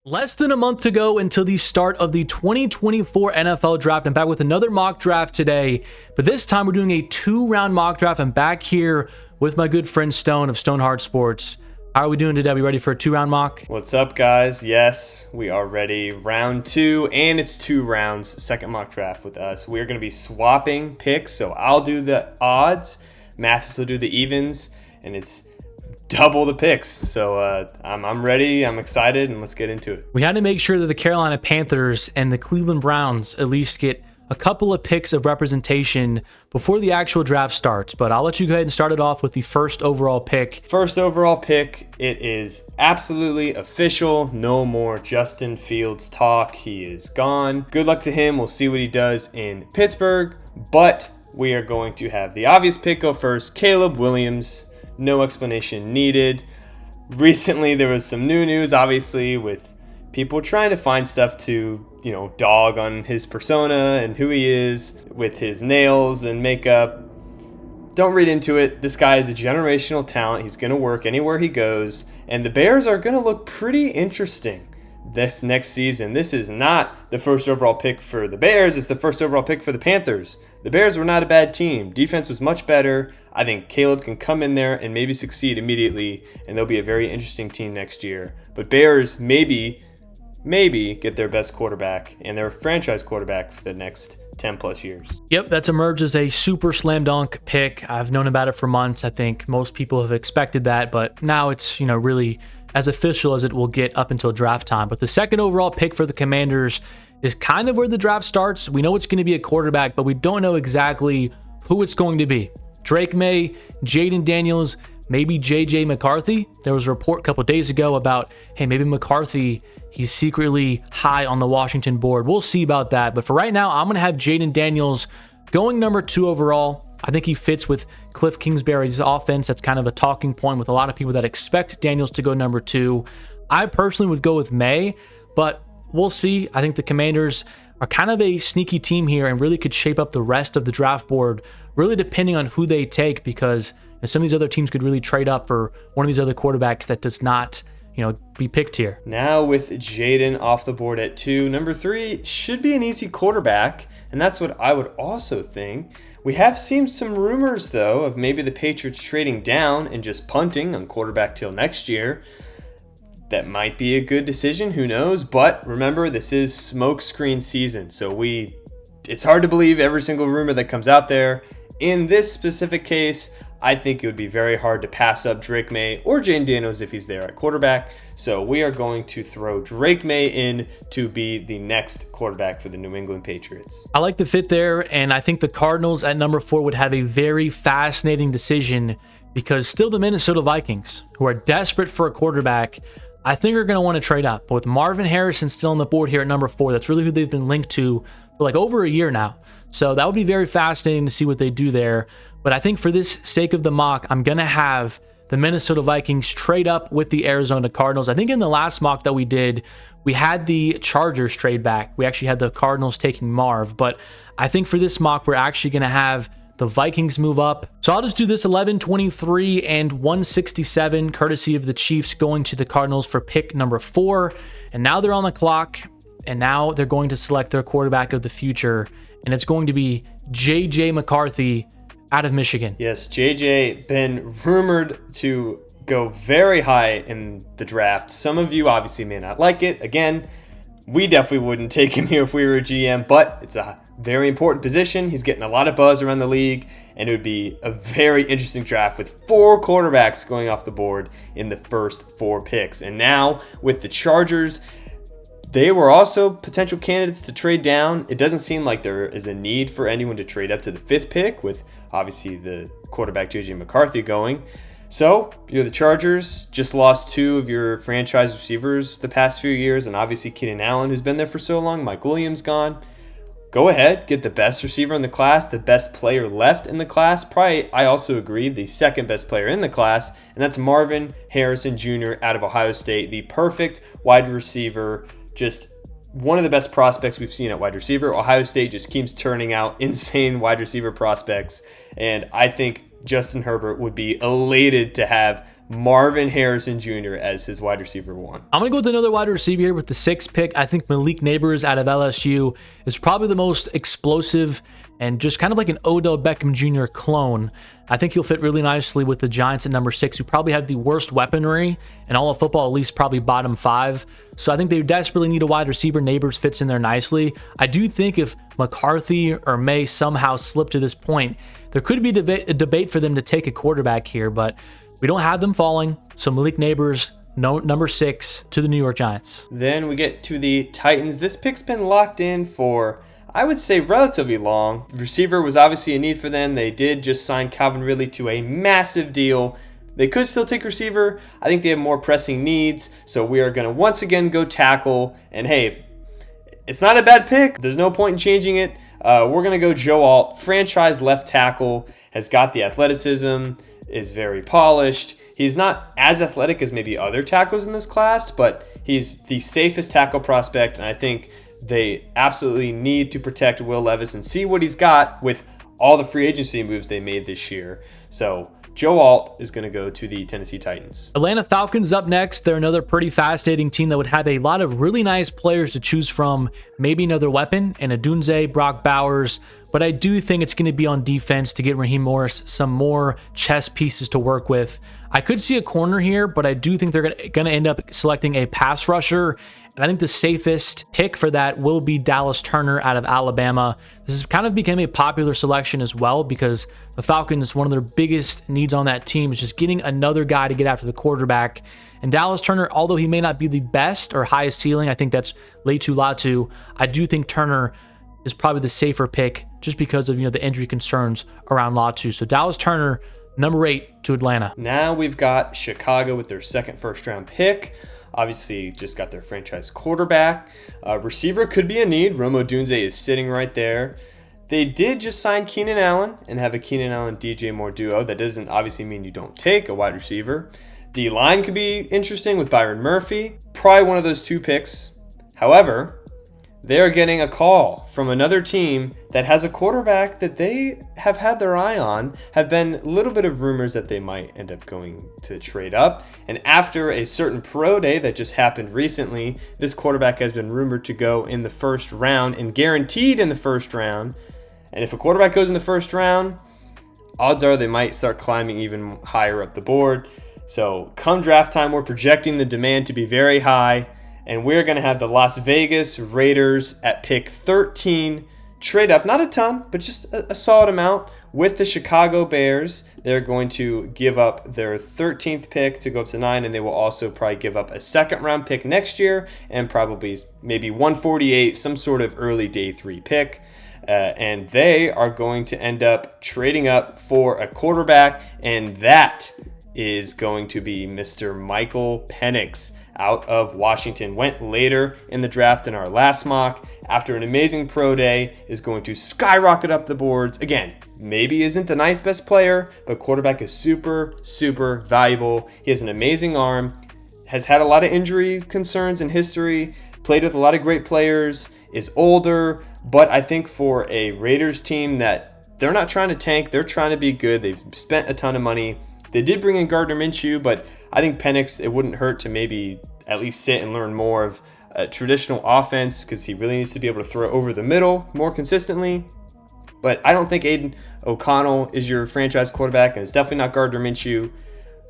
Less than a month to go until the start of the 2024 NFL Draft. I'm back with another mock draft today, but this time we're doing a 2-round mock draft. I'm back here with my good friend Stone of Stonehard Sports. How are we doing today? Are we ready for a 2-round mock? What's up, guys? Yes, we are ready. Round 2, and it's 2 rounds. Second mock draft with us. We're going to be swapping picks, so I'll do the odds, Mathis will do the evens, and it's double the picks. So I'm ready, I'm excited, and let's get into it. We had to make sure that the Carolina Panthers and the Cleveland Browns at least get a couple of picks of representation before the actual draft starts, but I'll let you go ahead and start it off with the first overall pick. First overall pick, it is absolutely official. No more Justin Fields talk. He is gone. Good luck to him. We'll see what he does in Pittsburgh, but we are going to have the obvious pick go first. Caleb Williams. No explanation needed. Recently, there was some new news, obviously, with people trying to find stuff to, dog on his persona and who he is with his nails and makeup. Don't read into it. This guy is a generational talent. He's going to work anywhere he goes. And the Bears are going to look pretty interesting this next season. This is not the first overall pick for the Bears. It's the first overall pick for the Panthers. The Bears were not a bad team. Defense was much better. I think Caleb can come in there and maybe succeed immediately, and they'll be a very interesting team next year. But Bears maybe get their best quarterback and their franchise quarterback for the next 10 plus years. Yep, that's emerged as a super slam dunk pick. I've known about it for months. I think most people have expected that, but now it's, really as official as it will get up until draft time. But the second overall pick for the Commanders is kind of where the draft starts. We know it's going to be a quarterback, but we don't know exactly who it's going to be. Drake May, Jaden Daniels, maybe JJ McCarthy. There was a report a couple days ago about, hey, maybe McCarthy, he's secretly high on the Washington board. We'll see about that. But for right now, I'm going to have Jaden Daniels going number 2 overall. I think he fits with Cliff Kingsbury's offense. That's kind of a talking point with a lot of people that expect Daniels to go number 2. I personally would go with May, but we'll see. I think the Commanders are kind of a sneaky team here and really could shape up the rest of the draft board, really depending on who they take, because some of these other teams could really trade up for one of these other quarterbacks that does not, be picked here. Now with Jaden off the board at 2, number 3 should be an easy quarterback, and that's what I would also think. We have seen some rumors, though, of maybe the Patriots trading down and just punting on quarterback till next year. That might be a good decision, who knows? But remember, this is smokescreen season, so it's hard to believe every single rumor that comes out there. In this specific case, I think it would be very hard to pass up Drake May or Jaden Daniels if he's there at quarterback. So we are going to throw Drake May in to be the next quarterback for the New England Patriots. I like the fit there, and I think the Cardinals at number 4 would have a very fascinating decision, because still the Minnesota Vikings, who are desperate for a quarterback, I think are going to want to trade up. But with Marvin Harrison still on the board here at number 4, that's really who they've been linked to for like over a year now. So that would be very fascinating to see what they do there. But I think for this sake of the mock, I'm going to have the Minnesota Vikings trade up with the Arizona Cardinals. I think in the last mock that we did, we had the Chargers trade back. We actually had the Cardinals taking Marv. But I think for this mock, we're actually going to have the Vikings move up. So I'll just do this 11, 23, and 167, courtesy of the Chiefs going to the Cardinals for pick number 4. And now they're on the clock, and now they're going to select their quarterback of the future, and it's going to be JJ McCarthy out of Michigan. Yes, JJ been rumored to go very high in the draft. Some of you obviously may not like it. Again, we definitely wouldn't take him here if we were a GM, but it's a very important position. He's getting a lot of buzz around the league, and it would be a very interesting draft with 4 quarterbacks going off the board in the first 4 picks. And now with the Chargers, they were also potential candidates to trade down. It doesn't seem like there is a need for anyone to trade up to the 5th pick, with obviously the quarterback JJ McCarthy going. So you're the Chargers, just lost 2 of your franchise receivers the past few years, and obviously Keenan Allen, who's been there for so long. Mike Williams gone. Go ahead, get the best receiver in the class, the best player left in the class. Probably, I also agree, the second best player in the class, and that's Marvin Harrison Jr. out of Ohio State, the perfect wide receiver, just one of the best prospects we've seen at wide receiver. Ohio State just keeps turning out insane wide receiver prospects, and I think Justin Herbert would be elated to have Marvin Harrison Jr. as his wide receiver 1. I'm going to go with another wide receiver here with the 6th pick. I think Malik Neighbors out of LSU is probably the most explosive and just kind of like an Odell Beckham Jr. clone. I think he'll fit really nicely with the Giants at number 6, who probably have the worst weaponry in all of football, at least probably bottom 5. So I think they desperately need a wide receiver. Neighbors fits in there nicely. I do think if McCarthy or May somehow slip to this point, there could be a debate for them to take a quarterback here, but we don't have them falling. So Malik Neighbors, number 6 to the New York Giants. Then we get to the Titans. This pick's been locked in for, I would say, relatively long. The receiver was obviously a need for them. They did just sign Calvin Ridley to a massive deal. They could still take receiver. I think they have more pressing needs. So we are going to once again go tackle. And hey, it's not a bad pick. There's no point in changing it. We're going to go Joe Alt, franchise left tackle, has got the athleticism, is very polished. He's not as athletic as maybe other tackles in this class, but he's the safest tackle prospect, and I think they absolutely need to protect Will Levis and see what he's got with all the free agency moves they made this year. So Joe Alt is going to go to the Tennessee Titans. Atlanta Falcons up next. They're another pretty fascinating team that would have a lot of really nice players to choose from. Maybe another weapon in Odunze, Brock Bowers. But I do think it's going to be on defense to get Raheem Morris some more chess pieces to work with. I could see a corner here, but I do think they're going to end up selecting a pass rusher. And I think the safest pick for that will be Dallas Turner out of Alabama. This has kind of become a popular selection as well because the Falcons, one of their biggest needs on that team is just getting another guy to get after the quarterback. And Dallas Turner, although he may not be the best or highest ceiling, I think that's Laitu Latu. I do think Turner is probably the safer pick just because of the injury concerns around Latu. So Dallas Turner, number 8 to Atlanta. Now we've got Chicago with their second first-round pick. Obviously, just got their franchise quarterback. Receiver could be a need. Rome Odunze is sitting right there. They did just sign Keenan Allen and have a Keenan Allen-DJ Moore duo. That doesn't obviously mean you don't take a wide receiver. D-line could be interesting with Byron Murphy. Probably one of those 2 picks. However, they are getting a call from another team that has a quarterback that they have had their eye on. Have been a little bit of rumors that they might end up going to trade up. And after a certain pro day that just happened recently, this quarterback has been rumored to go in the first round and guaranteed in the first round. And if a quarterback goes in the first round, odds are they might start climbing even higher up the board. So come draft time, we're projecting the demand to be very high. And we're going to have the Las Vegas Raiders at pick 13 trade up, not a ton, but just a solid amount with the Chicago Bears. They're going to give up their 13th pick to go up to 9, and they will also probably give up a second-round pick next year and probably maybe 148, some sort of early day 3 pick. And they are going to end up trading up for a quarterback, and that is going to be Mr. Michael Penix out of Washington. Went later in the draft in our last mock. After an amazing pro day, is going to skyrocket up the boards. Again, maybe isn't the 9th best player, but quarterback is super, super valuable. He has an amazing arm, has had a lot of injury concerns in history, played with a lot of great players, is older, but I think for a Raiders team that they're not trying to tank, they're trying to be good. They've spent a ton of money. They did bring in Gardner Minshew, but I think Penix, it wouldn't hurt to maybe at least sit and learn more of a traditional offense because he really needs to be able to throw over the middle more consistently. But I don't think Aiden O'Connell is your franchise quarterback, and it's definitely not Gardner Minshew.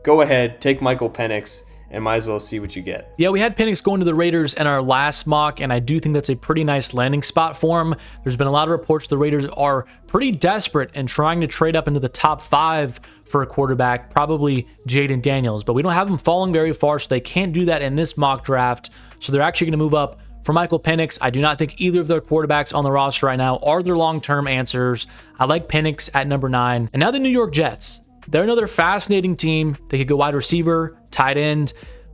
Go ahead, take Michael Penix, and might as well see what you get. Yeah, we had Penix going to the Raiders in our last mock, and I do think that's a pretty nice landing spot for him. There's been a lot of reports the Raiders are pretty desperate and trying to trade up into the top 5 for a quarterback, probably Jaden Daniels, but we don't have them falling very far, so they can't do that in this mock draft. So they're actually going to move up for Michael Penix. I do not think either of their quarterbacks on the roster right now are their long-term answers. I like Penix at number 9. And now the New York Jets. They're another fascinating team. They could go wide receiver, tight end,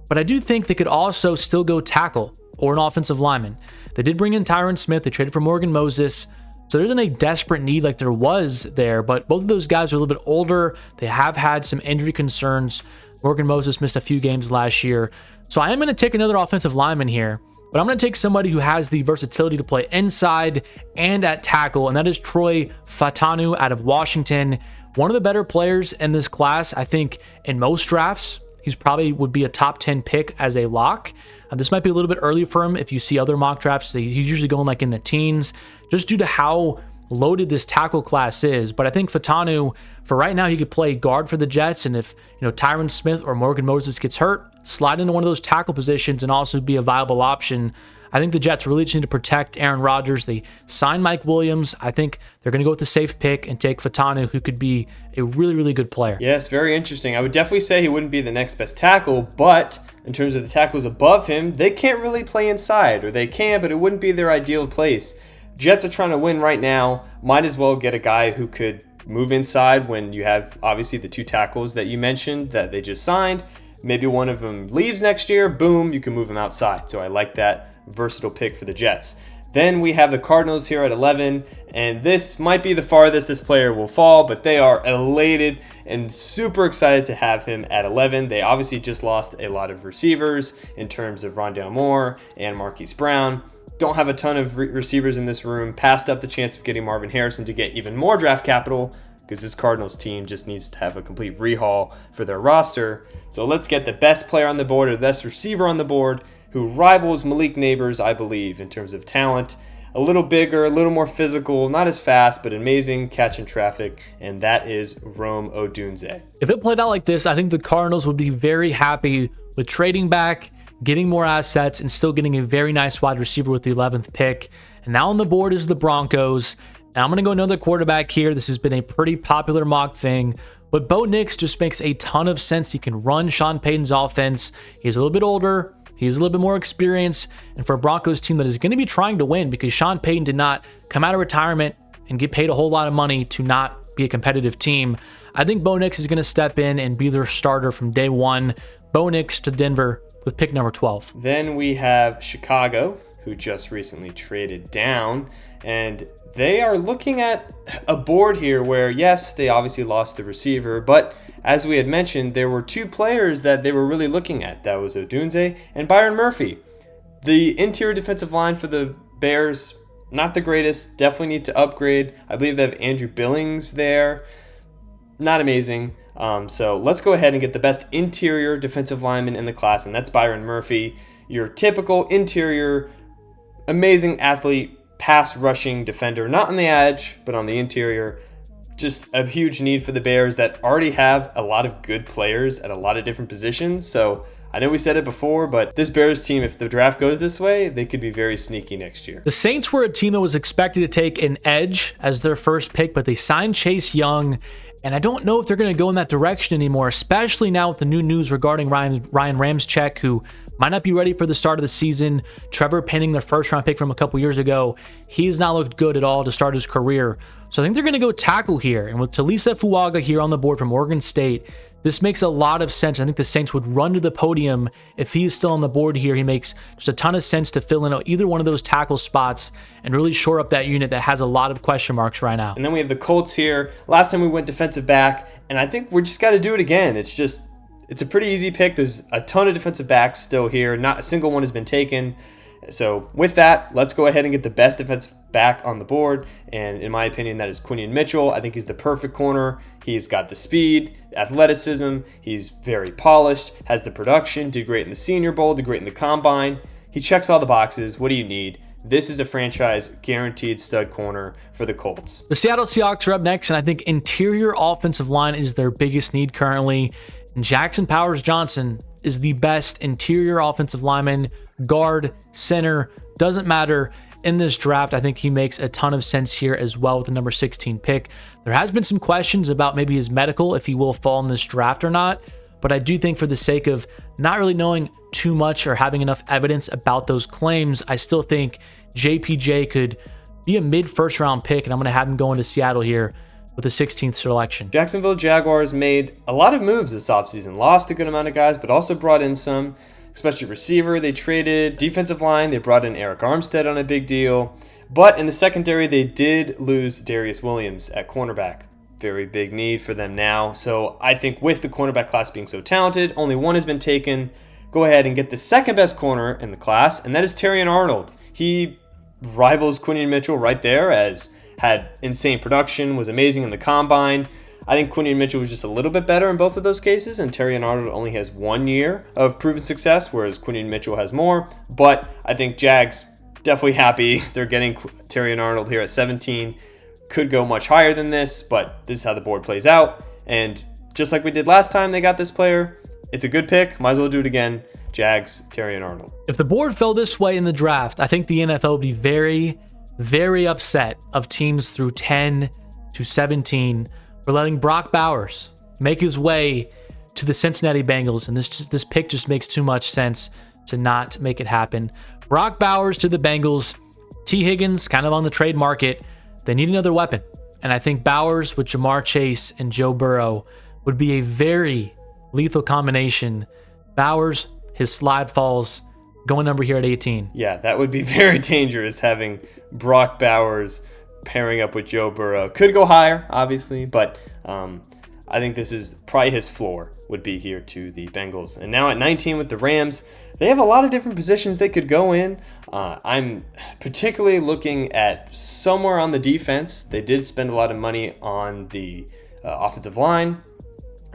but I do think they could also still go tackle or an offensive lineman. They did bring in Tyron Smith. They traded for Morgan Moses. So there isn't a desperate need like there was there, but both of those guys are a little bit older. They have had some injury concerns. Morgan Moses missed a few games last year. So I am going to take another offensive lineman here, but I'm going to take somebody who has the versatility to play inside and at tackle, and that is Troy Fautanu out of Washington. one of the better players in this class. I think in most drafts, he's probably would be a top 10 pick as a lock. This might be a little bit early for him. If you see other mock drafts, he's usually going like in the teens, just due to how loaded this tackle class is. But I think Fautanu, for right now, he could play guard for the Jets, and if Tyron Smith or Morgan Moses gets hurt, slide into one of those tackle positions and also be a viable option. I think the Jets really just need to protect Aaron Rodgers. They signed Mike Williams. I think they're going to go with the safe pick and take Fautanu, who could be a really, really good player. Yes, very interesting. I would definitely say he wouldn't be the next best tackle, but in terms of the tackles above him, they can't really play inside, or they can, but it wouldn't be their ideal place. Jets are trying to win right now. Might as well get a guy who could move inside when you have, obviously, the 2 tackles that you mentioned that they just signed. Maybe one of them leaves next year. Boom, you can move him outside. So I like that versatile pick for the Jets. Then we have the Cardinals here at 11, and this might be the farthest this player will fall, but they are elated and super excited to have him at 11. They obviously just lost a lot of receivers in terms of Rondale Moore and Marquise Brown. Don't have a ton of receivers in this room. Passed up the chance of getting Marvin Harrison to get even more draft capital, because this Cardinals team just needs to have a complete rehaul for their roster. So let's get the best player on the board, or the best receiver on the board, who rivals Malik Nabers, I believe, in terms of talent. A little bigger, a little more physical, not as fast, but amazing catch in traffic, and that is Rome Odunze. If it played out like this, I think the Cardinals would be very happy with trading back, getting more assets, and still getting a very nice wide receiver with the 11th pick. And now on the board is the Broncos. And I'm going to go another quarterback here. This has been a pretty popular mock thing, but Bo Nix just makes a ton of sense. He can run Sean Payton's offense. He's a little bit older. He's a little bit more experienced. And for a Broncos team that is going to be trying to win, because Sean Payton did not come out of retirement and get paid a whole lot of money to not be a competitive team, I think Bo Nix is going to step in and be their starter from day one. Bo Nix to Denver with pick number 12. Then we have Chicago, who just recently traded down, and they are looking at a board here where, yes, they obviously lost the receiver, but as we had mentioned, there were 2 players that they were really looking at. That was Odunze and Byron Murphy. The interior defensive line for the Bears, not the greatest, definitely need to upgrade. I believe they have Andrew Billings there. Not amazing. So let's go ahead and get the best interior defensive lineman in the class, and that's Byron Murphy. Your typical interior, amazing athlete, pass rushing defender, not on the edge, but on the interior. Just a huge need for the Bears that already have a lot of good players at a lot of different positions. So I know we said it before, but this Bears team, if the draft goes this way, they could be very sneaky next year. The Saints were a team that was expected to take an edge as their first pick, but they signed Chase Young. And I don't know if they're going to go in that direction anymore, especially now with the new news regarding Ryan Ramczyk, who might not be ready for the start of the season. Trevor Penning, their first-round pick from a couple years ago, he's not looked good at all to start his career. So I think they're going to go tackle here. And with Talisa Fuaga here on the board from Oregon State, this makes a lot of sense. I think the Saints would run to the podium if he is still on the board here. He makes just a ton of sense to fill in either one of those tackle spots and really shore up that unit that has a lot of question marks right now. And then we have the Colts here. Last time we went defensive back, and I think we just got to do it again. It's a pretty easy pick. There's a ton of defensive backs still here. Not a single one has been taken. So with that, let's go ahead and get the best defensive back on the board. And in my opinion, that is Quinion Mitchell. I think he's the perfect corner. He's got the speed, athleticism. He's very polished, has the production, did great in the Senior Bowl, did great in the Combine. He checks all the boxes. What do you need? This is a franchise guaranteed stud corner for the Colts. The Seattle Seahawks are up next, and I think interior offensive line is their biggest need currently. And Jackson Powers Johnson is the best interior offensive lineman, guard, center, doesn't matter. In this draft, I think he makes a ton of sense here as well with the number 16 pick. There has been some questions about maybe his medical, if he will fall in this draft or not. But I do think for the sake of not really knowing too much or having enough evidence about those claims, I still think JPJ could be a mid-first round pick, and I'm going to have him going to Seattle here with the 16th selection. Jacksonville Jaguars made a lot of moves this offseason. Lost a good amount of guys, but also brought in some, especially receiver. They traded defensive line. They brought in Eric Armstead on a big deal. But in the secondary, they did lose Darius Williams at cornerback. Very big need for them now. So I think with the cornerback class being so talented, only one has been taken. Go ahead and get the second best corner in the class, and that is Terrion Arnold. He rivals Quinion Mitchell right there, as had insane production, was amazing in the Combine. I think Quinion Mitchell was just a little bit better in both of those cases, and Terrion Arnold only has 1 year of proven success, whereas Quinion Mitchell has more. But I think Jags definitely happy they're getting Terrion Arnold here at 17. Could go much higher than this, but this is how the board plays out. And just like we did last time they got this player, it's a good pick. Might as well do it again. Jags, Terrion Arnold. If the board fell this way in the draft, I think the NFL would be very, very upset of teams through 10 to 17 for letting Brock Bowers make his way to the Cincinnati Bengals. And this pick just makes too much sense to not make it happen. Brock Bowers to the Bengals. T. Higgins kind of on the trade market. They need another weapon. And I think Bowers with Jamar Chase and Joe Burrow would be a very lethal combination. Bowers, his slide falls, going number here at 18. Yeah, that would be very dangerous having Brock Bowers pairing up with Joe Burrow. Could go higher, obviously, but I think this is probably his floor would be here to the Bengals. And now at 19 with the Rams, they have a lot of different positions they could go in. I'm particularly looking at somewhere on the defense. They did spend a lot of money on the offensive line.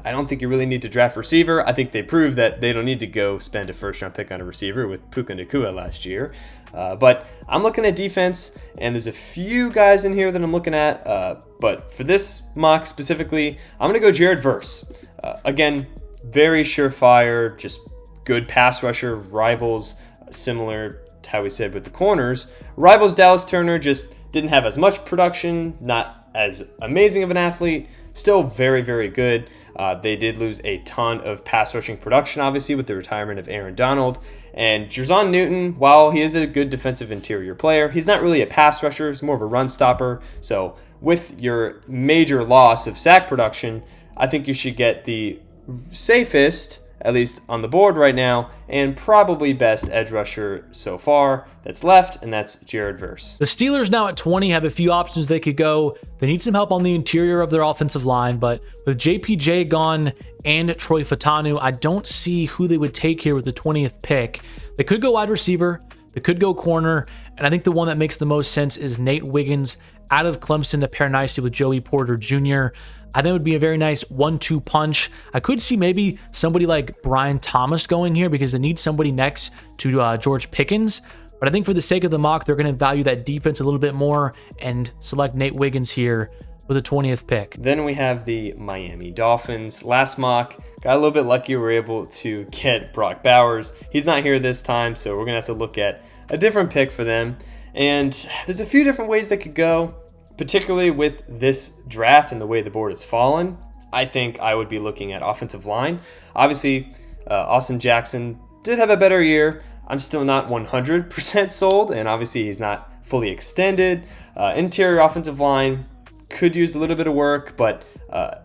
I don't think you really need to draft receiver. I think they proved that they don't need to go spend a first-round pick on a receiver with Puka Nacua last year. But I'm looking at defense, and there's a few guys in here that I'm looking at. But for this mock specifically, I'm going to go Jared Verse. Again, very surefire, just good pass rusher. Rivals, similar to how we said with the corners. Rivals Dallas Turner just didn't have as much production, not as amazing of an athlete. Still very, very good. They did lose a ton of pass rushing production, obviously, with the retirement of Aaron Donald. And Jer'Zhan Newton, while he is a good defensive interior player, he's not really a pass rusher. He's more of a run stopper. So with your major loss of sack production, I think you should get the safest, at least on the board right now, and probably best edge rusher so far that's left, and that's Jared Verse. The Steelers now at 20 have a few options they could go. They need some help on the interior of their offensive line, but with JPJ gone and Troy Fautanu, I don't see who they would take here with the 20th pick. They could go wide receiver, they could go corner, and I think the one that makes the most sense is Nate Wiggins out of Clemson to pair nicely with Joey Porter Jr. I think it would be a very nice 1-2 punch. I could see maybe somebody like Brian Thomas going here because they need somebody next to George Pickens. But I think for the sake of the mock, they're going to value that defense a little bit more and select Nate Wiggins here with the 20th pick. Then we have the Miami Dolphins. Last mock, got a little bit lucky. We were able to get Brock Bowers. He's not here this time, so we're going to have to look at a different pick for them. And there's a few different ways they could go. Particularly with this draft and the way the board has fallen, I think I would be looking at offensive line. Obviously, Austin Jackson did have a better year. I'm still not 100% sold, and obviously he's not fully extended. Interior offensive line could use a little bit of work, but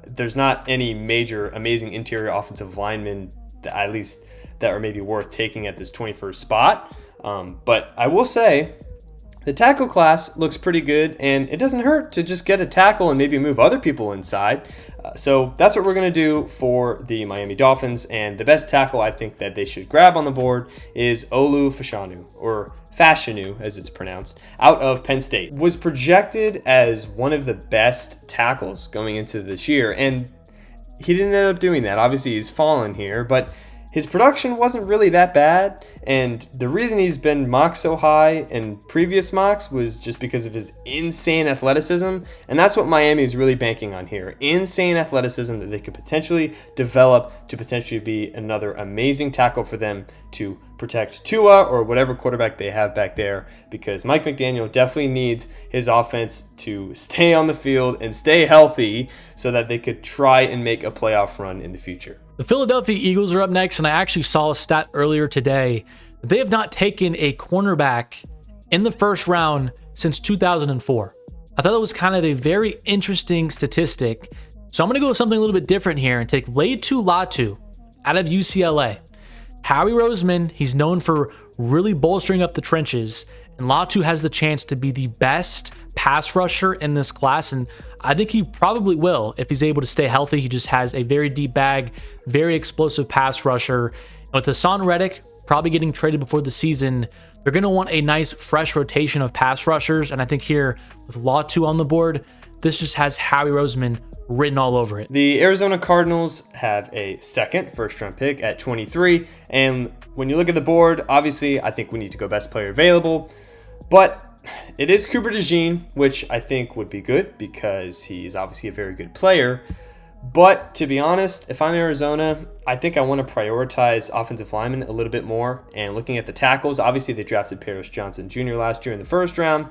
there's not any major amazing interior offensive linemen that at least that are maybe worth taking at this 21st spot. But I will say, the tackle class looks pretty good, and it doesn't hurt to just get a tackle and maybe move other people inside. So that's what we're going to do for the Miami Dolphins, and the best tackle I think that they should grab on the board is Olu Fashanu, or Fashanu as it's pronounced, out of Penn State. Was projected as one of the best tackles going into this year, and he didn't end up doing that. Obviously, he's fallen here, but his production wasn't really that bad, and the reason he's been mocked so high in previous mocks was just because of his insane athleticism, and that's what Miami is really banking on here. Insane athleticism that they could potentially develop to potentially be another amazing tackle for them to protect Tua or whatever quarterback they have back there, because Mike McDaniel definitely needs his offense to stay on the field and stay healthy so that they could try and make a playoff run in the future. The Philadelphia Eagles are up next, and I actually saw a stat earlier today. They have not taken a cornerback in the first round since 2004. I thought that was kind of a very interesting statistic. So I'm going to go with something a little bit different here and take Laiatu Latu out of UCLA. Howie Roseman, he's known for really bolstering up the trenches, and Latu has the chance to be the best pass rusher in this class, and I think he probably will if he's able to stay healthy. He just has a very deep bag, very explosive pass rusher. And with Hassan Reddick probably getting traded before the season, they're going to want a nice fresh rotation of pass rushers, and I think here with Latu on the board, this just has Howie Roseman written all over it. The Arizona Cardinals have a second first-round pick at 23, and when you look at the board, obviously, I think we need to go best player available, but it is Cooper DeJean, which I think would be good because he's obviously a very good player. But to be honest, if I'm Arizona, I think I want to prioritize offensive linemen a little bit more. And looking at the tackles, obviously they drafted Paris Johnson Jr. last year in the first round.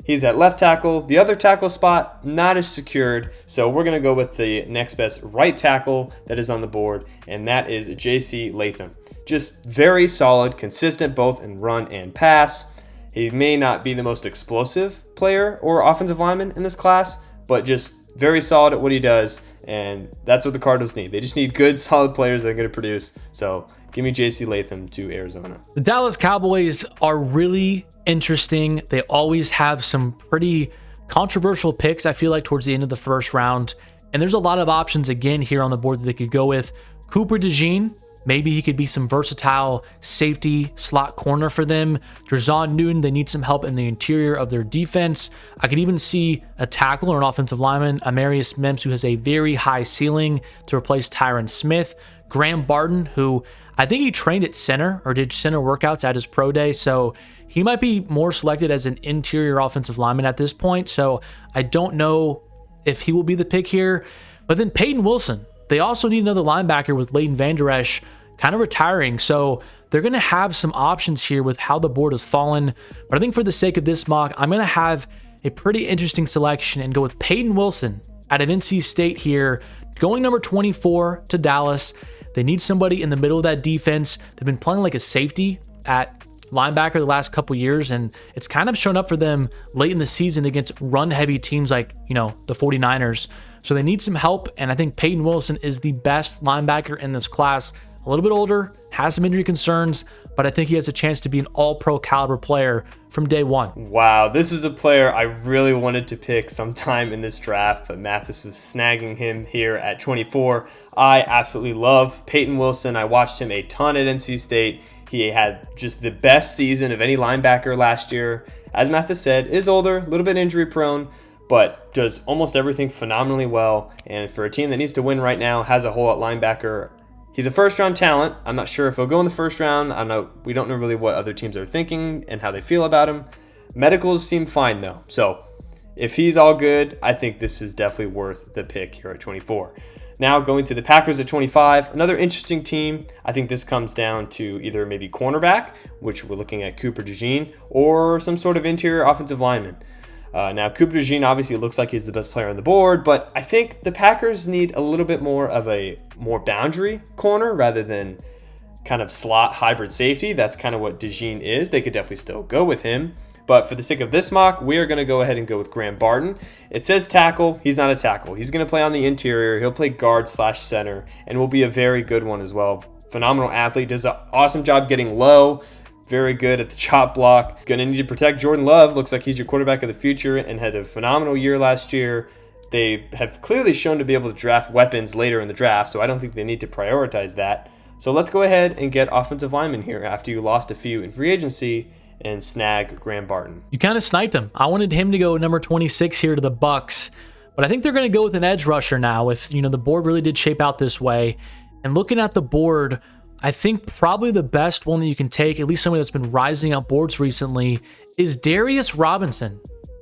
He's at left tackle. The other tackle spot, not as secured. So we're going to go with the next best right tackle that is on the board, and that is J.C. Latham. Just very solid, consistent both in run and pass. He may not be the most explosive player or offensive lineman in this class, but just very solid at what he does, and that's what the Cardinals need. They just need good, solid players that are going to produce. So give me J.C. Latham to Arizona. The Dallas Cowboys are really interesting. They always have some pretty controversial picks, I feel like, towards the end of the first round. And there's a lot of options, again, here on the board that they could go with. Cooper DeJean, maybe he could be some versatile safety slot corner for them. Drazon Newton, they need some help in the interior of their defense. I could even see a tackle or an offensive lineman, Amarius Mims, who has a very high ceiling to replace Tyron Smith. Graham Barton, who I think he trained at center or did center workouts at his pro day. So he might be more selected as an interior offensive lineman at this point. So I don't know if he will be the pick here. But then Peyton Wilson, they also need another linebacker with Leighton Vander Esch kind of retiring. So they're going to have some options here with how the board has fallen. But I think for the sake of this mock, I'm going to have a pretty interesting selection and go with Peyton Wilson out of NC State here, going number 24 to Dallas. They need somebody in the middle of that defense. They've been playing like a safety at linebacker the last couple years, and it's kind of shown up for them late in the season against run-heavy teams like, the 49ers. So they need some help, and I think Peyton Wilson is the best linebacker in this class. A little bit older, has some injury concerns, but I think he has a chance to be an all-pro caliber player from day one. Wow, this is a player I really wanted to pick sometime in this draft, but Mathis was snagging him here at 24. I absolutely love Peyton Wilson. I watched him a ton at NC State. He had just the best season of any linebacker last year. As Mathis said, is older, a little bit injury prone, but does almost everything phenomenally well. And for a team that needs to win right now, has a hole at linebacker. He's a first-round talent. I'm not sure if he'll go in the first round. We don't know really what other teams are thinking and how they feel about him. Medicals seem fine, though. So if he's all good, I think this is definitely worth the pick here at 24. Now going to the Packers at 25, another interesting team. I think this comes down to either maybe cornerback, which we're looking at Cooper DeJean, or some sort of interior offensive lineman. Now, Cooper DeJean obviously looks like he's the best player on the board, but I think the Packers need a little bit more of a more boundary corner rather than kind of slot hybrid safety. That's kind of what DeJean is. They could definitely still go with him. But for the sake of this mock, we are going to go ahead and go with Graham Barton. It says tackle. He's not a tackle. He's going to play on the interior. He'll play guard/center and will be a very good one as well. Phenomenal athlete. Does an awesome job getting low. Very good at the chop block. Going to need to protect Jordan Love. Looks like he's your quarterback of the future and had a phenomenal year last year. They have clearly shown to be able to draft weapons later in the draft, so I don't think they need to prioritize that. So let's go ahead and get offensive linemen here after you lost a few in free agency and snag Graham Barton. You kind of sniped him. I wanted him to go number 26 here to the Bucks, but I think they're going to go with an edge rusher now. If the board really did shape out this way, and looking at the board, I think probably the best one that you can take, at least somebody that's been rising up boards recently, is Darius Robinson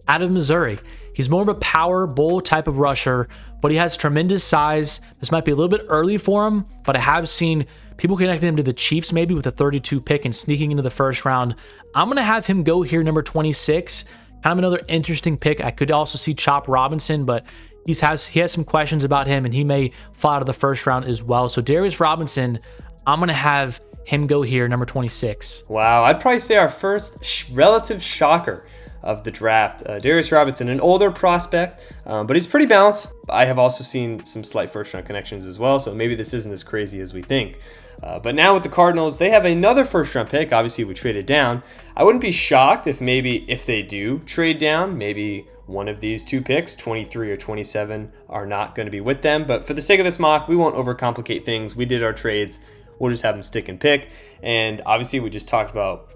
out of Missouri. He's more of a power bull type of rusher, but he has tremendous size. This might be a little bit early for him, but I have seen people connecting him to the Chiefs maybe with a 32 pick and sneaking into the first round. I'm going to have him go here number 26. Kind of another interesting pick. I could also see Chop Robinson, but he has some questions about him, and he may fall out of the first round as well. So Darius Robinson, I'm going to have him go here, number 26. Wow, I'd probably say our first relative shocker of the draft. Darius Robinson, an older prospect, but he's pretty balanced. I have also seen some slight first-round connections as well, so maybe this isn't as crazy as we think. But now with the Cardinals, they have another first-round pick. Obviously, we traded down. I wouldn't be shocked if they do trade down, maybe one of these two picks, 23 or 27, are not going to be with them. But for the sake of this mock, we won't overcomplicate things. We did our trades. We'll just have them stick and pick. And obviously, we just talked about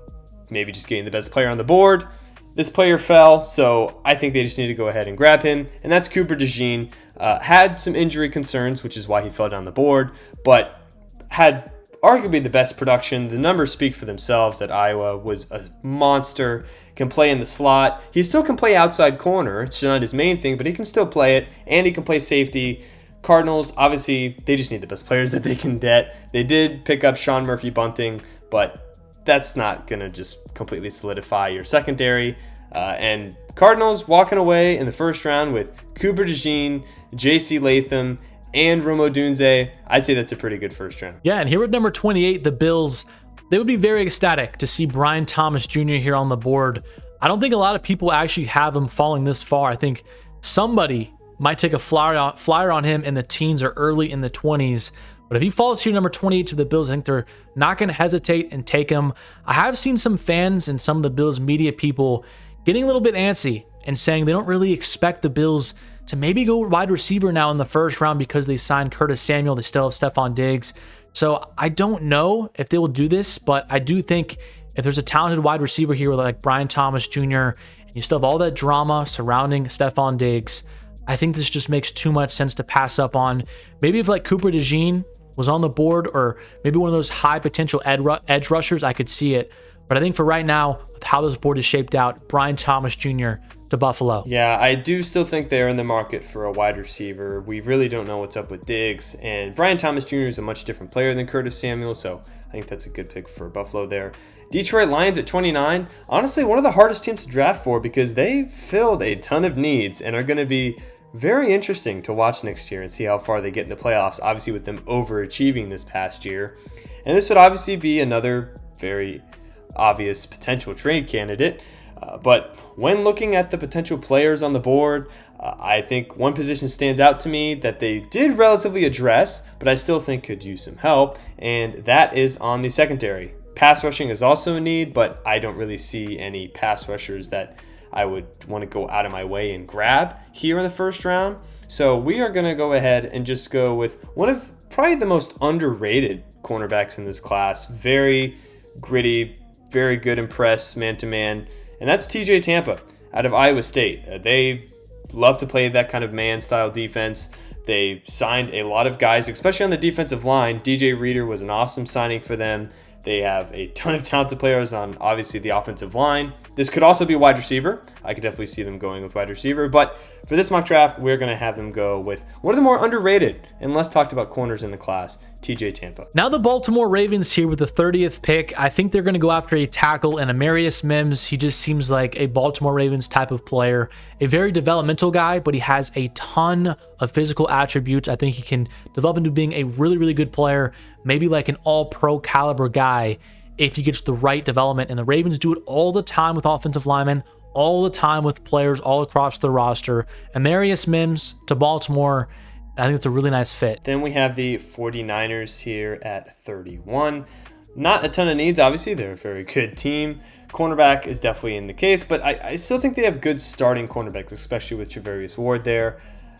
maybe just getting the best player on the board. This player fell, so I think they just need to go ahead and grab him, and that's Cooper DeJean. Had some injury concerns, which is why he fell down the board, but had arguably the best production. The numbers speak for themselves at Iowa. Was a monster, can play in the slot. He still can play outside corner. It's not his main thing, but he can still play it, and he can play safety. Cardinals, obviously, they just need the best players that they can get. They did pick up Sean Murphy-Bunting, but that's not going to just completely solidify your secondary. And Cardinals walking away in the first round with Cooper DeJean, J.C. Latham, and Rome Odunze. I'd say that's a pretty good first round. Yeah, and here at number 28, the Bills, they would be very ecstatic to see Brian Thomas Jr. here on the board. I don't think a lot of people actually have him falling this far. I think somebody might take a flyer on him in the teens or early in the 20s. But if he falls here number 28 to the Bills, I think they're not going to hesitate and take him. I have seen some fans and some of the Bills media people getting a little bit antsy and saying they don't really expect the Bills to maybe go wide receiver now in the first round because they signed Curtis Samuel. They still have Stephon Diggs. So I don't know if they will do this, but I do think if there's a talented wide receiver here like Brian Thomas Jr., and you still have all that drama surrounding Stephon Diggs, I think this just makes too much sense to pass up on. Maybe if like Cooper DeJean was on the board, or maybe one of those high potential edge rushers, I could see it. But I think for right now, with how this board is shaped out, Brian Thomas Jr. to Buffalo. Yeah, I do still think they're in the market for a wide receiver. We really don't know what's up with Diggs, and Brian Thomas Jr. is a much different player than Curtis Samuel, so I think that's a good pick for Buffalo there. Detroit Lions at 29, honestly one of the hardest teams to draft for because they filled a ton of needs and are going to be very interesting to watch next year and see how far they get in the playoffs, obviously with them overachieving this past year. And this would obviously be another very obvious potential trade candidate. But when looking at the potential players on the board, I think one position stands out to me that they did relatively address, but I still think could use some help, and that is on the secondary. Pass rushing is also a need, but I don't really see any pass rushers that I would want to go out of my way and grab here in the first round. So we are going to go ahead and just go with one of probably the most underrated cornerbacks in this class. Very gritty, very good in press, man-to-man. And that's TJ Tampa out of Iowa State. They love to play that kind of man-style defense. They signed a lot of guys, especially on the defensive line. DJ Reader was an awesome signing for them. They have a ton of talented players on, obviously, the offensive line. This could also be wide receiver. I could definitely see them going with wide receiver. But for this mock draft, we're going to have them go with one of the more underrated and less talked about corners in the class, TJ Tampa. Now the Baltimore Ravens here with the 30th pick. I think they're going to go after a tackle, and Amarius Mims. He just seems like a Baltimore Ravens type of player. A very developmental guy, but he has a ton of physical attributes. I think he can develop into being a really, really good player. Maybe like an all-pro caliber guy if he gets the right development. And the Ravens do it all the time with offensive linemen, all the time with players all across the roster. Amarius Mims to Baltimore. I think it's a really nice fit. Then we have the 49ers here at 31. Not a ton of needs, obviously. They're a very good team. Cornerback is definitely in the case, but I still think they have good starting cornerbacks, especially with Charvarius Ward there.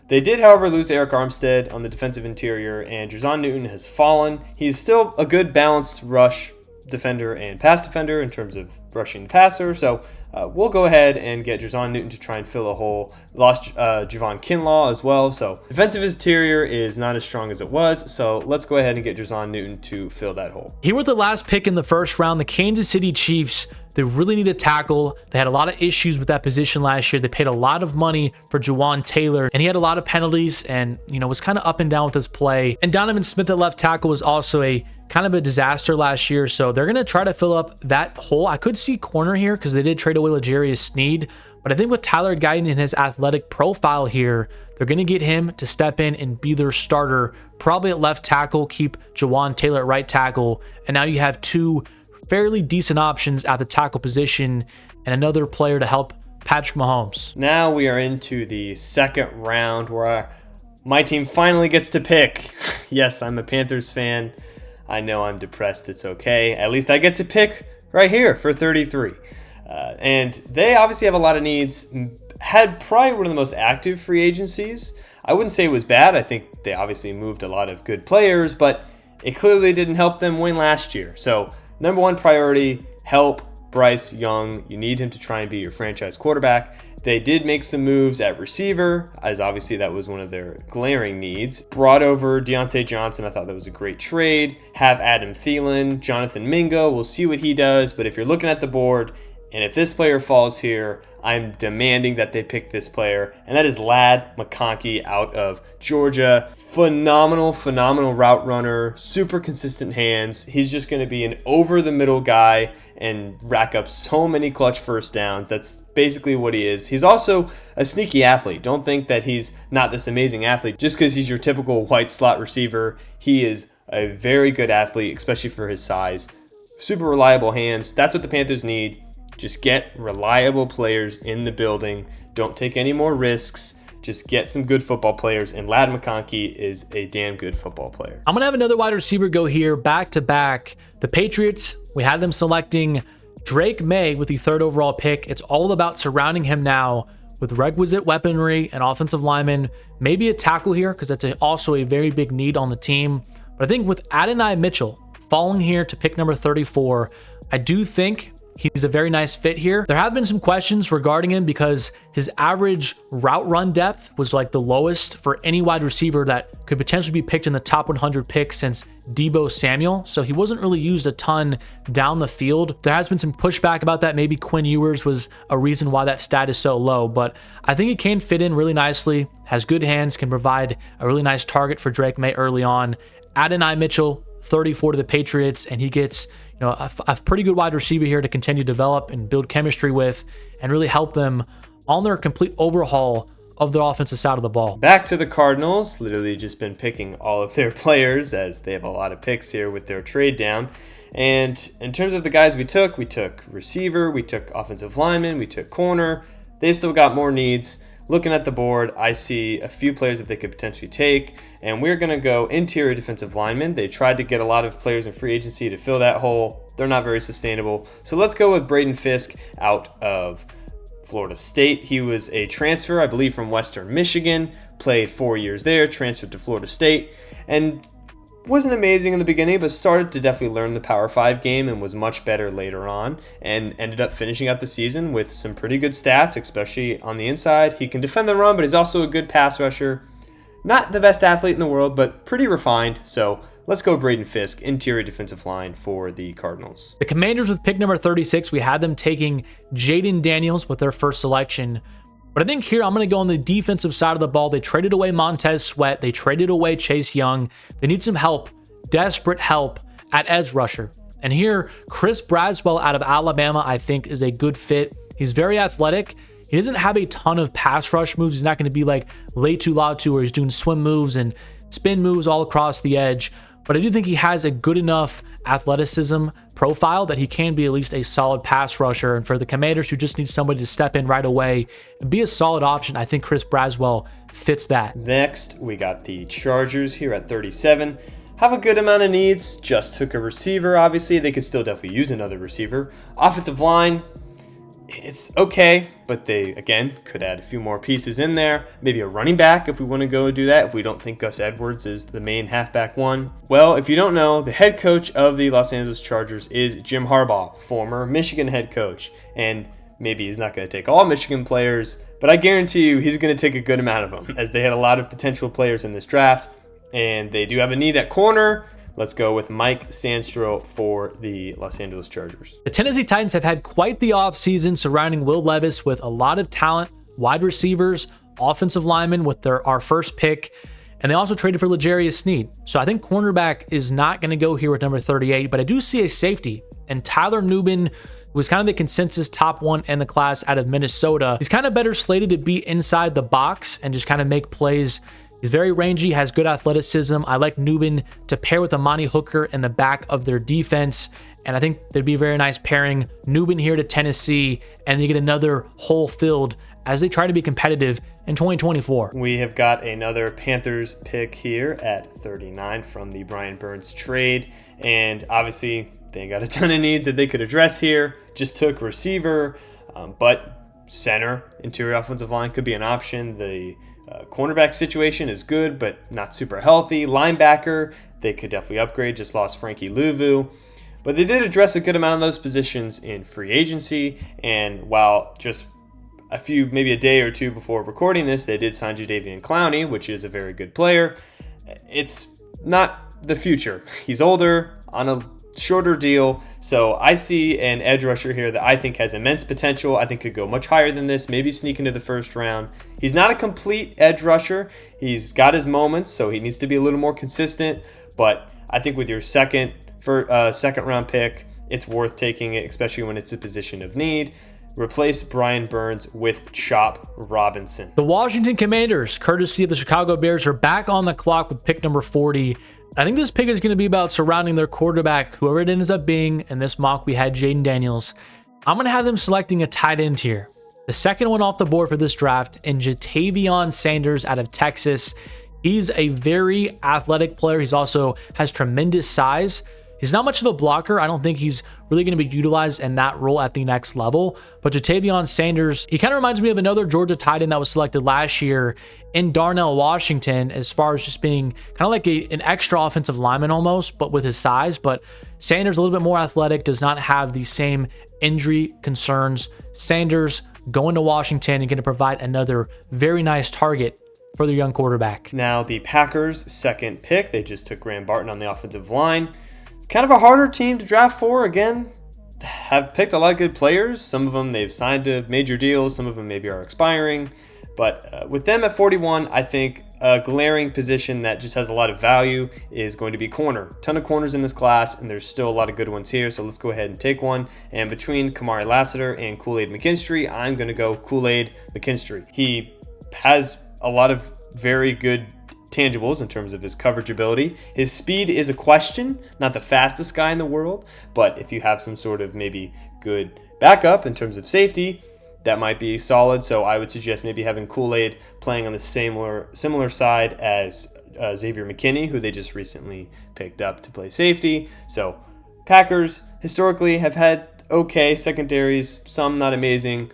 They did, however, lose Eric Armstead on the defensive interior, and Jerzon Newton has fallen. He's still a good balanced rush defender and pass defender in terms of rushing the passer, so we'll go ahead and get Jerzon Newton to try and fill a hole. Lost Javon Kinlaw as well, so defensive interior is not as strong as it was, so let's go ahead and get Jerzon Newton to fill that hole. Here with the last pick in the first round, the Kansas City Chiefs. They really need a tackle. They had a lot of issues with that position last year. They paid a lot of money for Juwan Taylor, and he had a lot of penalties and, was kind of up and down with his play. And Donovan Smith at left tackle was also a kind of a disaster last year, so they're going to try to fill up that hole. I could see corner here because they did trade away L'Jarius Sneed, but I think with Tyler Guyton and his athletic profile here, they're going to get him to step in and be their starter, probably at left tackle, keep Juwan Taylor at right tackle, and now you have two fairly decent options at the tackle position and another player to help Patrick Mahomes. Now we are into the second round where my team finally gets to pick. Yes, I'm a Panthers fan. I know I'm depressed. It's okay. At least I get to pick right here for 33. And they obviously have a lot of needs. Had probably one of the most active free agencies. I wouldn't say it was bad. I think they obviously moved a lot of good players, but it clearly didn't help them win last year. So number one priority, help Bryce Young, you need him to try and be your franchise quarterback. They did make some moves at receiver, as obviously that was one of their glaring needs. Brought over Deontay Johnson. I thought that was a great trade. Have Adam Thielen, Jonathan Mingo. We'll see what he does. But if you're looking at the board, and if this player falls here, I'm demanding that they pick this player, and that is Ladd McConkey out of Georgia. Phenomenal route runner, super consistent hands. He's just going to be an over-the-middle guy and rack up so many clutch first downs. That's basically what he is. He's also a sneaky athlete. Don't think that he's not this amazing athlete just because he's your typical white slot receiver. He is a very good athlete, especially for his size. Super reliable hands. That's what the Panthers need. Just get reliable players in the building. Don't take any more risks. Just get some good football players, and Ladd McConkey is a damn good football player. I'm going to have another wide receiver go here back to back. The Patriots, we had them selecting Drake May with the 3rd overall pick. It's all about surrounding him now with requisite weaponry and offensive linemen, maybe a tackle here because that's also a very big need on the team. But I think with Adonai Mitchell falling here to pick number 34, I do think he's a very nice fit here. There have been some questions regarding him because his average route run depth was like the lowest for any wide receiver that could potentially be picked in the top 100 picks since Deebo Samuel. So he wasn't really used a ton down the field. There has been some pushback about that. Maybe Quinn Ewers was a reason why that stat is so low, but I think he can fit in really nicely, has good hands, can provide a really nice target for Drake May early on. Adonai Mitchell, 34 to the Patriots, and he gets a pretty good wide receiver here to continue to develop and build chemistry with and really help them on their complete overhaul of the offensive side of the ball. Back to the Cardinals, literally just been picking all of their players as they have a lot of picks here with their trade down. And in terms of the guys we took receiver, we took offensive lineman, we took corner. They still got more needs. Looking at the board, I see a few players that they could potentially take, and we're going to go interior defensive linemen. They tried to get a lot of players in free agency to fill that hole. They're not very sustainable. So let's go with Braden Fisk out of Florida State. He was a transfer, I believe, from Western Michigan, played 4 years there, transferred to Florida State, and wasn't amazing in the beginning, but started to definitely learn the Power 5 game and was much better later on, and ended up finishing out the season with some pretty good stats, especially on the inside. He can defend the run, but he's also a good pass rusher. Not the best athlete in the world, but pretty refined. So let's go Braden Fisk, interior defensive line for the Cardinals. The Commanders with pick number 36, we had them taking Jaden Daniels with their first selection. But I think here I'm going to go on the defensive side of the ball. They traded away Montez Sweat. They traded away Chase Young. They need some help, desperate help at edge rusher. And here, Chris Braswell out of Alabama, I think, is a good fit. He's very athletic. He doesn't have a ton of pass rush moves. He's not going to be like Laitu Latu where he's doing swim moves and spin moves all across the edge. But I do think he has a good enough athleticism profile that he can be at least a solid pass rusher. And for the Commanders who just need somebody to step in right away and be a solid option, I think Chris Braswell fits that. Next, we got the Chargers here at 37. Have a good amount of needs. Just took a receiver, obviously. They could still definitely use another receiver. Offensive line, it's okay, but they, again, could add a few more pieces in there. Maybe a running back if we want to go do that, if we don't think Gus Edwards is the main halfback one. Well, if you don't know, the head coach of the Los Angeles Chargers is Jim Harbaugh, former Michigan head coach. And maybe he's not going to take all Michigan players, but I guarantee you he's going to take a good amount of them, as they had a lot of potential players in this draft. And they do have a need at corner. Let's go with Mike Sandstro for the Los Angeles Chargers. The Tennessee Titans have had quite the offseason surrounding Will Levis with a lot of talent, wide receivers, offensive linemen with our first pick, and they also traded for L'Jarius Sneed. So I think cornerback is not going to go here with number 38, but I do see a safety, and Tyler Nubin, who was kind of the consensus top one in the class out of Minnesota. He's kind of better slated to be inside the box and just kind of make plays. He's very rangy, has good athleticism. I like Nubin to pair with Amani Hooker in the back of their defense, and I think there'd be a very nice pairing. Nubin here to Tennessee, and they get another hole filled as they try to be competitive in 2024. We have got another Panthers pick here at 39 from the Brian Burns trade, and obviously they got a ton of needs that they could address here. Just took receiver, but center, interior offensive line could be an option. The cornerback situation is good, but not super healthy. Linebacker, they could definitely upgrade. Just lost Frankie Louvu. But they did address a good amount of those positions in free agency, and while just maybe a day or two before recording this, they did sign Jadeveon Clowney, which is a very good player. It's not the future. He's older, on a shorter deal, so I see an edge rusher here that I think has immense potential. I think could go much higher than this, maybe sneak into the first round. He's not a complete edge rusher. He's got his moments, so he needs to be a little more consistent, but I think with your second round pick, it's worth taking it, especially when it's a position of need. Replace Brian Burns with Chop Robinson. The Washington Commanders, courtesy of the Chicago Bears, are back on the clock with pick number 40. I think this pick is going to be about surrounding their quarterback, whoever it ends up being. In this mock, we had Jaden Daniels. I'm going to have them selecting a tight end here. The second one off the board for this draft, and Jatavion Sanders out of Texas. He's a very athletic player. He's also has tremendous size. He's not much of a blocker. I don't think he's really going to be utilized in that role at the next level. But Jatavion Sanders, he kind of reminds me of another Georgia tight end that was selected last year in Darnell Washington, as far as just being kind of like an extra offensive lineman almost, but with his size. But Sanders a little bit more athletic, does not have the same injury concerns. Sanders going to Washington and going to provide another very nice target for their young quarterback. Now the Packers' second pick, they just took Graham Barton on the offensive line. Kind of a harder team to draft for. Again, have picked a lot of good players. Some of them they've signed to major deals. Some of them maybe are expiring. But with them at 41, I think a glaring position that just has a lot of value is going to be corner. Ton of corners in this class, and there's still a lot of good ones here. So let's go ahead and take one. And between Kamari Lassiter and Kool-Aid McKinstry, I'm going to go Kool-Aid McKinstry. He has a lot of very good tangibles in terms of his coverage ability. His speed is a question, not the fastest guy in the world, but if you have some sort of maybe good backup in terms of safety, that might be solid. So I would suggest maybe having Kool-Aid playing on the similar side as Xavier McKinney, who they just recently picked up to play safety. So Packers historically have had okay secondaries, some not amazing.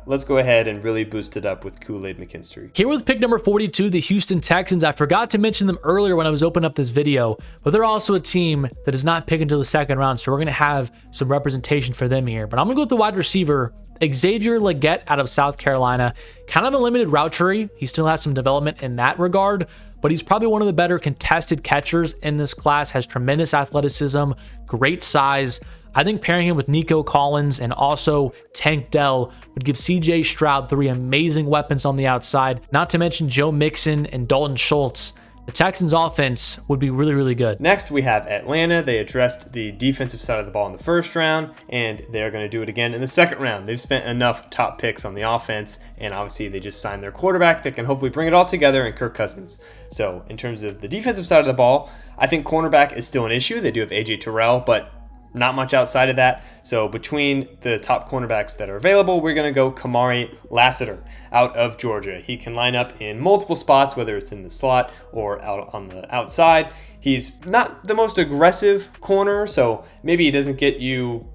Let's go ahead and really boost it up with Kool-Aid McKinstry. Here with pick number 42, the Houston Texans. I forgot to mention them earlier when I was opening up this video, but they're also a team that does not pick until the second round, so we're going to have some representation for them here. But I'm going to go with the wide receiver, Xavier Legette out of South Carolina. Kind of a limited route tree. He still has some development in that regard, but he's probably one of the better contested catchers in this class, has tremendous athleticism, great size. I think pairing him with Nico Collins and also Tank Dell would give CJ Stroud three amazing weapons on the outside, not to mention Joe Mixon and Dalton Schultz. The Texans offense would be really, really good. Next, we have Atlanta. They addressed the defensive side of the ball in the first round, and they're going to do it again in the second round. They've spent enough top picks on the offense, and obviously they just signed their quarterback that can hopefully bring it all together in Kirk Cousins. So in terms of the defensive side of the ball, I think cornerback is still an issue. They do have AJ Terrell, but not much outside of that. So between the top cornerbacks that are available, we're going to go Kamari Lassiter out of Georgia. He can line up in multiple spots, whether it's in the slot or out on the outside. He's not the most aggressive corner, so maybe he doesn't get you,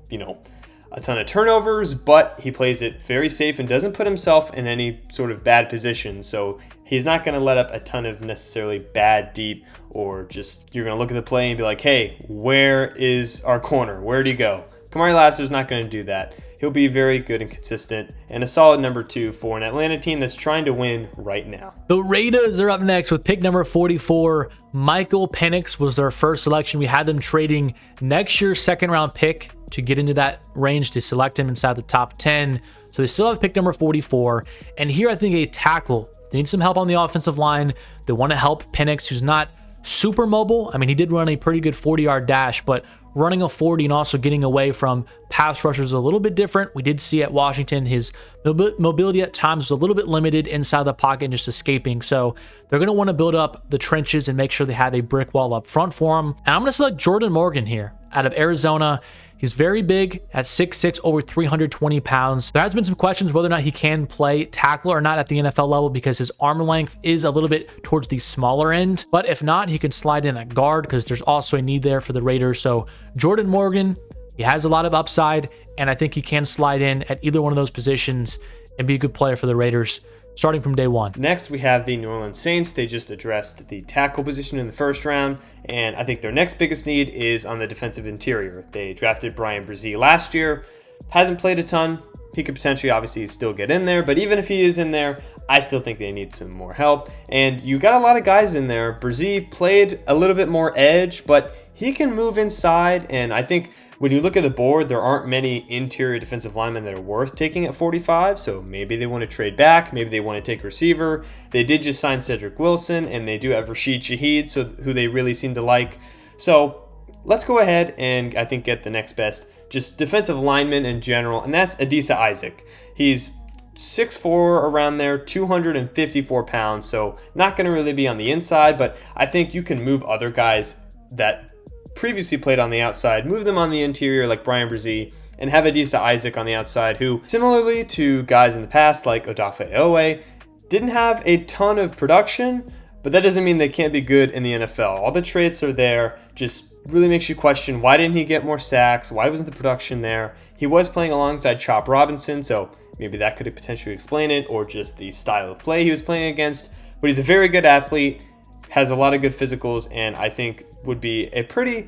a ton of turnovers, but he plays it very safe and doesn't put himself in any sort of bad position. So he's not going to let up a ton of necessarily bad deep, or just you're going to look at the play and be like, hey, where is our corner? Where'd he go? Kamari Lassiter's not going to do that. He'll be very good and consistent and a solid number 2 for an Atlanta team that's trying to win right now. The Raiders are up next with pick number 44. Michael Penix was their first selection. We had them trading next year's second round pick to get into that range to select him inside the top 10. So they still have pick number 44. And here I think a tackle. They need some help on the offensive line. They want to help Penix, who's not super mobile. I mean, he did run a pretty good 40-yard dash, but running a 40 and also getting away from pass rushers is a little bit different. We did see at Washington his mobility at times was a little bit limited inside the pocket and just escaping. So they're going to want to build up the trenches and make sure they have a brick wall up front for him. And I'm going to select Jordan Morgan here out of Arizona. He's very big at 6'6", over 320 pounds. There has been some questions whether or not he can play tackle or not at the NFL level because his arm length is a little bit towards the smaller end. But if not, he can slide in at guard because there's also a need there for the Raiders. So Jordan Morgan, he has a lot of upside, and I think he can slide in at either one of those positions and be a good player for the Raiders starting from day one. Next, we have the New Orleans Saints. They just addressed the tackle position in the first round, and I think their next biggest need is on the defensive interior. They drafted Bryan Bresee last year. Hasn't played a ton. He could potentially, obviously, still get in there, but even if he is in there, I still think they need some more help. And you got a lot of guys in there. Bresee played a little bit more edge, but he can move inside, and I think when you look at the board, there aren't many interior defensive linemen that are worth taking at 45, so maybe they want to trade back, maybe they want to take receiver. They did just sign Cedric Wilson, and they do have Rashid Shaheed, who they really seem to like. So let's go ahead and I think get the next best just defensive lineman in general, and that's Adisa Isaac. He's 6'4", around there, 254 pounds, so not going to really be on the inside, but I think you can move other guys that previously played on the outside, move them on the interior like Bryan Bresee, and have Adisa Isaac on the outside, who, similarly to guys in the past like Odafe Oweh, didn't have a ton of production, but that doesn't mean they can't be good in the NFL. All the traits are there, just really makes you question, why didn't he get more sacks? Why wasn't the production there? He was playing alongside Chop Robinson, so maybe that could potentially explain it, or just the style of play he was playing against. But he's a very good athlete, has a lot of good physicals, and I think would be a pretty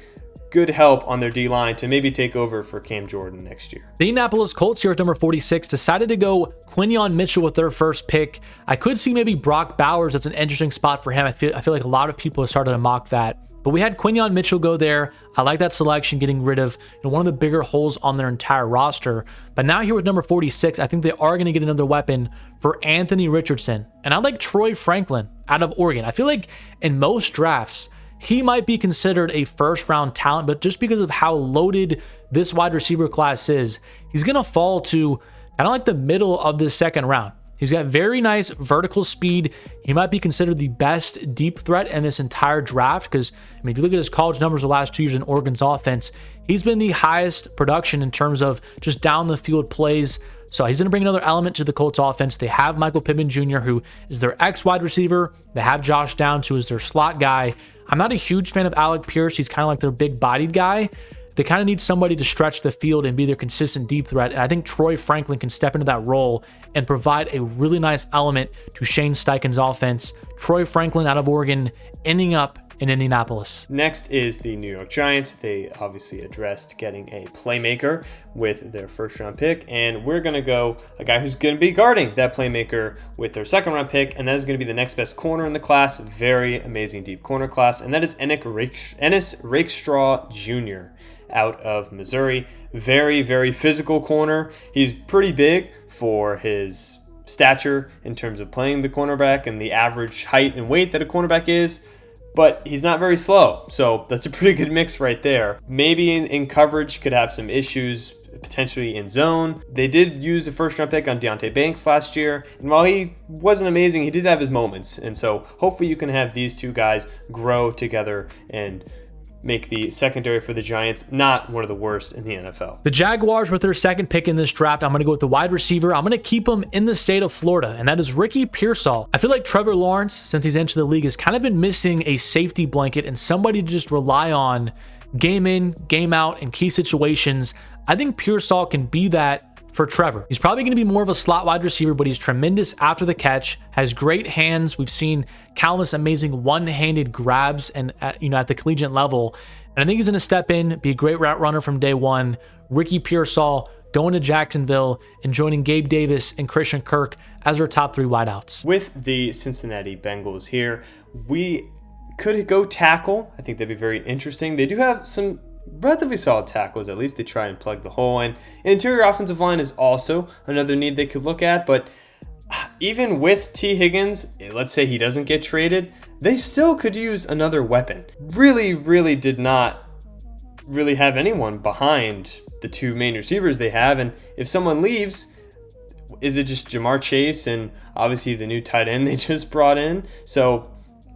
good help on their D-line to maybe take over for Cam Jordan next year. The Indianapolis Colts here at number 46 decided to go Quinyon Mitchell with their first pick. I could see maybe Brock Bowers. That's an interesting spot for him. I feel like a lot of people have started to mock that. But we had Quinyon Mitchell go there. I like that selection, getting rid of one of the bigger holes on their entire roster. But now here with number 46, I think they are going to get another weapon for Anthony Richardson. And I like Troy Franklin out of Oregon. I feel like in most drafts, he might be considered a first-round talent, but just because of how loaded this wide receiver class is, he's going to fall to kind of like the middle of the second round. He's got very nice vertical speed. He might be considered the best deep threat in this entire draft because, if you look at his college numbers the last 2 years in Oregon's offense, he's been the highest production in terms of just down the field plays. So he's going to bring another element to the Colts offense. They have Michael Pittman Jr., who is their ex-wide receiver. They have Josh Downs, who is their slot guy. I'm not a huge fan of Alec Pierce. He's kind of like their big-bodied guy. They kind of need somebody to stretch the field and be their consistent deep threat. And I think Troy Franklin can step into that role and provide a really nice element to Shane Steichen's offense. Troy Franklin out of Oregon ending up in Indianapolis. Next is the New York Giants. They obviously addressed getting a playmaker with their first round pick, and we're going to go a guy who's going to be guarding that playmaker with their second round pick, and that is going to be the next best corner in the class. Very amazing deep corner class, and that is Ennis Rakestraw Jr. out of Missouri. Very, very physical corner. He's pretty big for his stature in terms of playing the cornerback and the average height and weight that a cornerback is, but he's not very slow. So that's a pretty good mix right there. Maybe in coverage could have some issues, potentially in zone. They did use a first round pick on Deonte Banks last year, and while he wasn't amazing, he did have his moments. And so hopefully you can have these two guys grow together and make the secondary for the Giants not one of the worst in the NFL. The Jaguars with their second pick in this draft, I'm going to go with the wide receiver. I'm going to keep him in the state of Florida, and that is Ricky Pearsall. I feel like Trevor Lawrence, since he's entered the league, has kind of been missing a safety blanket and somebody to just rely on game in, game out in key situations. I think Pearsall can be that for Trevor. He's probably going to be more of a slot wide receiver, but he's tremendous after the catch, has great hands. We've seen countless amazing one-handed grabs and at the collegiate level. And I think he's going to step in, be a great route runner from day one. Ricky Pearsall going to Jacksonville and joining Gabe Davis and Christian Kirk as our top three wideouts. With the Cincinnati Bengals here, we could go tackle. I think that'd be very interesting. They do have some relatively solid tackles. At least they try and plug the hole in. Interior offensive line is also another need they could look at, but even with T. Higgins, let's say he doesn't get traded, they still could use another weapon. Really did not really have anyone behind the two main receivers they have, and if someone leaves, is it just Jamar Chase and obviously the new tight end they just brought in? So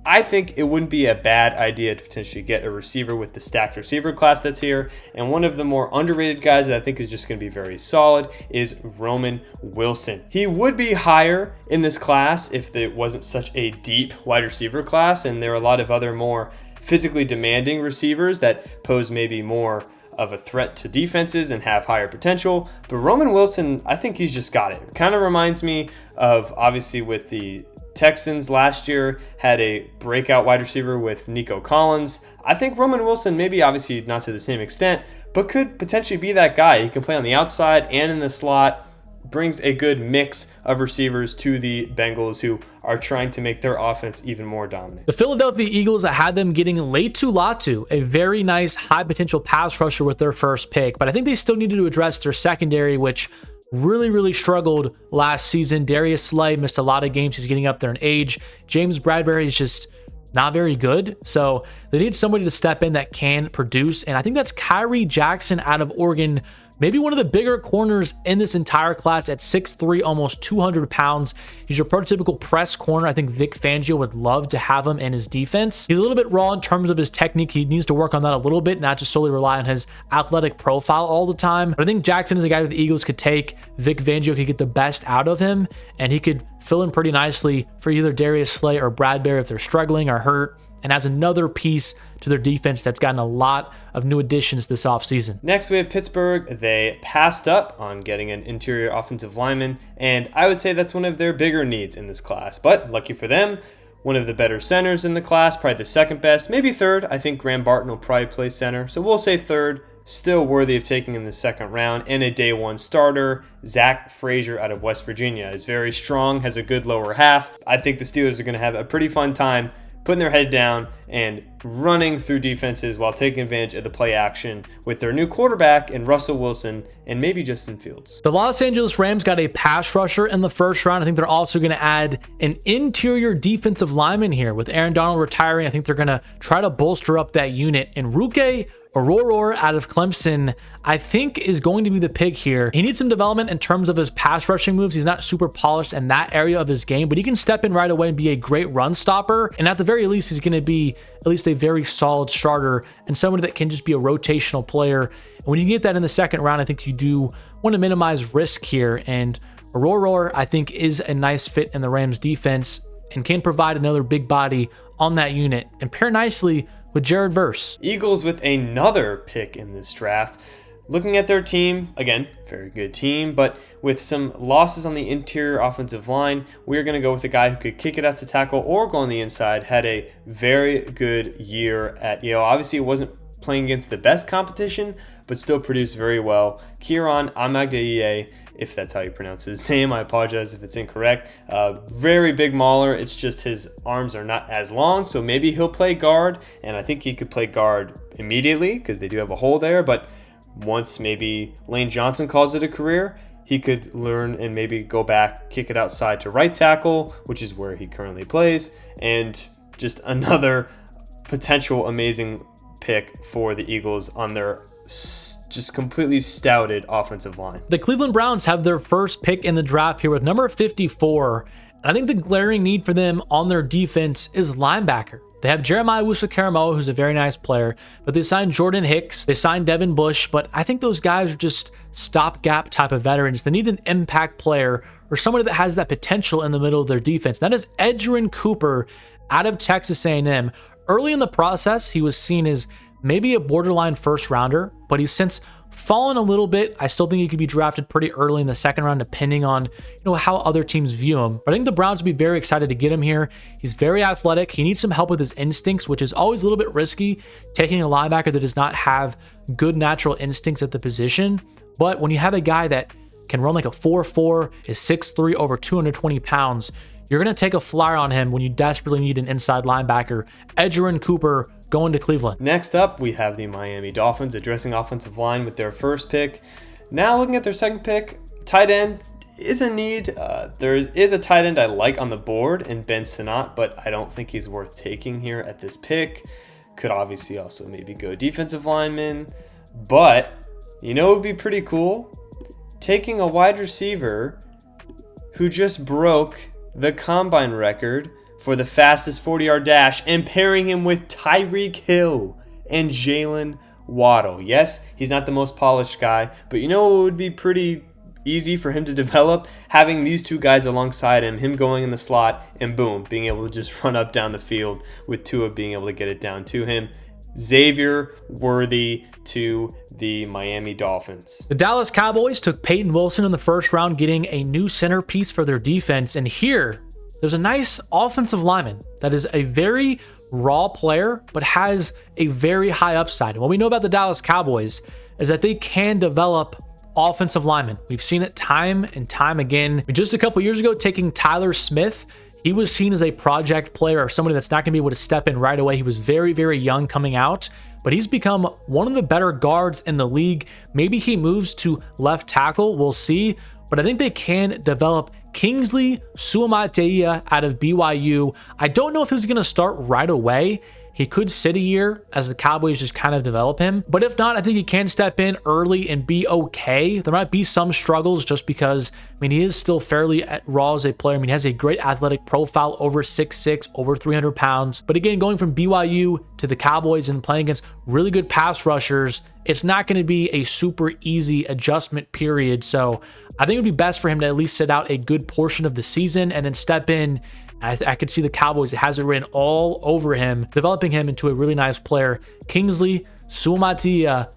I think it wouldn't be a bad idea to potentially get a receiver with the stacked receiver class that's here. And one of the more underrated guys that I think is just going to be very solid is Roman Wilson. He would be higher in this class if it wasn't such a deep wide receiver class, and there are a lot of other more physically demanding receivers that pose maybe more of a threat to defenses and have higher potential. But Roman Wilson, I think he's just got it. Kind of reminds me of, obviously, with the Texans last year, had a breakout wide receiver with Nico Collins. I think Roman Wilson, maybe obviously not to the same extent, but could potentially be that guy. He can play on the outside and in the slot, brings a good mix of receivers to the Bengals, who are trying to make their offense even more dominant. The Philadelphia Eagles had them getting Laiatu Latu, a very nice high potential pass rusher with their first pick, but I think they still needed to address their secondary, which really struggled last season. Darius Slay missed a lot of games. He's getting up there in age. James Bradbury is just not very good. So they need somebody to step in that can produce. And I think that's Kyrie Jackson out of Oregon. Maybe one of the bigger corners in this entire class at 6'3", almost 200 pounds. He's your prototypical press corner. I think Vic Fangio would love to have him in his defense. He's a little bit raw in terms of his technique. He needs to work on that a little bit, not just solely rely on his athletic profile all the time. But I think Jackson is a guy that the Eagles could take. Vic Fangio could get the best out of him, and he could fill in pretty nicely for either Darius Slay or Bradbury if they're struggling or hurt, and as another piece to their defense that's gotten a lot of new additions this offseason. Next, we have Pittsburgh. They passed up on getting an interior offensive lineman, and I would say that's one of their bigger needs in this class. But lucky for them, one of the better centers in the class, probably the second best, maybe third. I think Graham Barton will probably play center, so we'll say third. Still worthy of taking in the second round, and a day one starter. Zach Frazier out of West Virginia is very strong, has a good lower half. I think the Steelers are going to have a pretty fun time putting their head down and running through defenses while taking advantage of the play action with their new quarterback in Russell Wilson and maybe Justin Fields. The Los Angeles Rams got a pass rusher in the first round. I think they're also going to add an interior defensive lineman here. With Aaron Donald retiring, I think they're going to try to bolster up that unit. And Ruke Aurora out of Clemson, I think, is going to be the pick here. He needs some development in terms of his pass rushing moves. He's not super polished in that area of his game, but he can step in right away and be a great run stopper. And at the very least, he's going to be at least a very solid starter and somebody that can just be a rotational player. And when you get that in the second round, I think you do want to minimize risk here. And Aurora, I think, is a nice fit in the Rams defense and can provide another big body on that unit and pair nicely with Jared Verse. Eagles with another pick in this draft. Looking at their team, again, very good team, but with some losses on the interior offensive line, we're going to go with a guy who could kick it out to tackle or go on the inside. Had a very good year at Yale. Obviously, it wasn't playing against the best competition, but still produced very well. Kieran Amagdeye, if that's how you pronounce his name. I apologize if it's incorrect. Very big mauler. It's just his arms are not as long, so maybe he'll play guard, and I think he could play guard immediately because they do have a hole there, but once maybe Lane Johnson calls it a career, he could learn and maybe go back, kick it outside to right tackle, which is where he currently plays, and just another potential amazing pick for the Eagles on their just completely stouted offensive line. The Cleveland Browns have their first pick in the draft here with number 54. And I think the glaring need for them on their defense is linebacker. They have Jeremiah Wusu-Karamoa, who's a very nice player, but they signed Jordan Hicks, they signed Devin Bush, but I think those guys are just stopgap type of veterans. They need an impact player or somebody that has that potential in the middle of their defense. That is Edgerrin Cooper out of Texas A&M. Early in the process, he was seen as maybe a borderline first rounder, but he's since fallen a little bit. I still think he could be drafted pretty early in the second round, depending on how other teams view him. But I think the Browns would be very excited to get him here. He's very athletic. He needs some help with his instincts, which is always a little bit risky, taking a linebacker that does not have good natural instincts at the position. But when you have a guy that can run like a 4.4, is 6'3", over 220 pounds, you're going to take a flyer on him when you desperately need an inside linebacker. Edgerrin Cooper going to Cleveland. Next up, we have the Miami Dolphins addressing offensive line with their first pick. Now looking at their second pick, tight end is a need. There is a tight end I like on the board in Ben Sinnott, but I don't think he's worth taking here at this pick. Could obviously also maybe go defensive lineman, but it would be pretty cool taking a wide receiver who just broke the combine record for the fastest 40-yard dash and pairing him with Tyreek Hill and Jalen Waddle. Yes, he's not the most polished guy, but it would be pretty easy for him to develop having these two guys alongside him going in the slot and boom, being able to just run up down the field with Tua being able to get it down to him. Xavier Worthy to the Miami Dolphins. The Dallas Cowboys took Peyton Wilson in the first round, getting a new centerpiece for their defense. And here, there's a nice offensive lineman that is a very raw player, but has a very high upside. And what we know about the Dallas Cowboys is that they can develop offensive linemen. We've seen it time and time again. Just a couple years ago, taking Tyler Smith, he was seen as a project player or somebody that's not going to be able to step in right away. He was very, very young coming out, but he's become one of the better guards in the league. Maybe he moves to left tackle. We'll see. But I think they can develop Kingsley Suamataia out of BYU. I don't know if he's going to start right away. He could sit a year as the Cowboys just kind of develop him. But if not, I think he can step in early and be okay. There might be some struggles just because, he is still fairly raw as a player. He has a great athletic profile, over 6'6", over 300 pounds. But again, going from BYU to the Cowboys and playing against really good pass rushers, it's not going to be a super easy adjustment period. So I think it would be best for him to at least sit out a good portion of the season and then step in. I could see the Cowboys, it has it written all over him, developing him into a really nice player. Kingsley Suamataia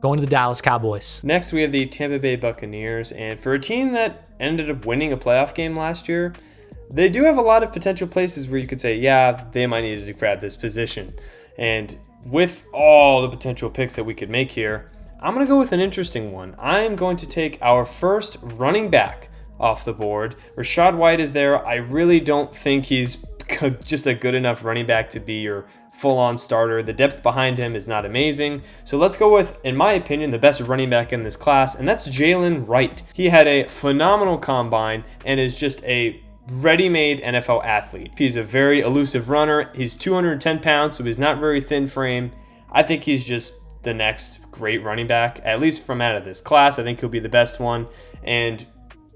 going to the Dallas Cowboys. Next, we have the Tampa Bay Buccaneers. And for a team that ended up winning a playoff game last year, they do have a lot of potential places where you could say, yeah, they might need to grab this position. And with all the potential picks that we could make here, I'm going to go with an interesting one. I'm going to take our first running back off the board. Rachaad White is there. I really don't think he's just a good enough running back to be your full-on starter. The depth behind him is not amazing. So let's go with, in my opinion, the best running back in this class, and that's Jalen Wright. He had a phenomenal combine and is just a ready-made NFL athlete. He's a very elusive runner. He's 210 pounds, so he's not very thin frame. I think he's just the next great running back, at least from out of this class. I think he'll be the best one. And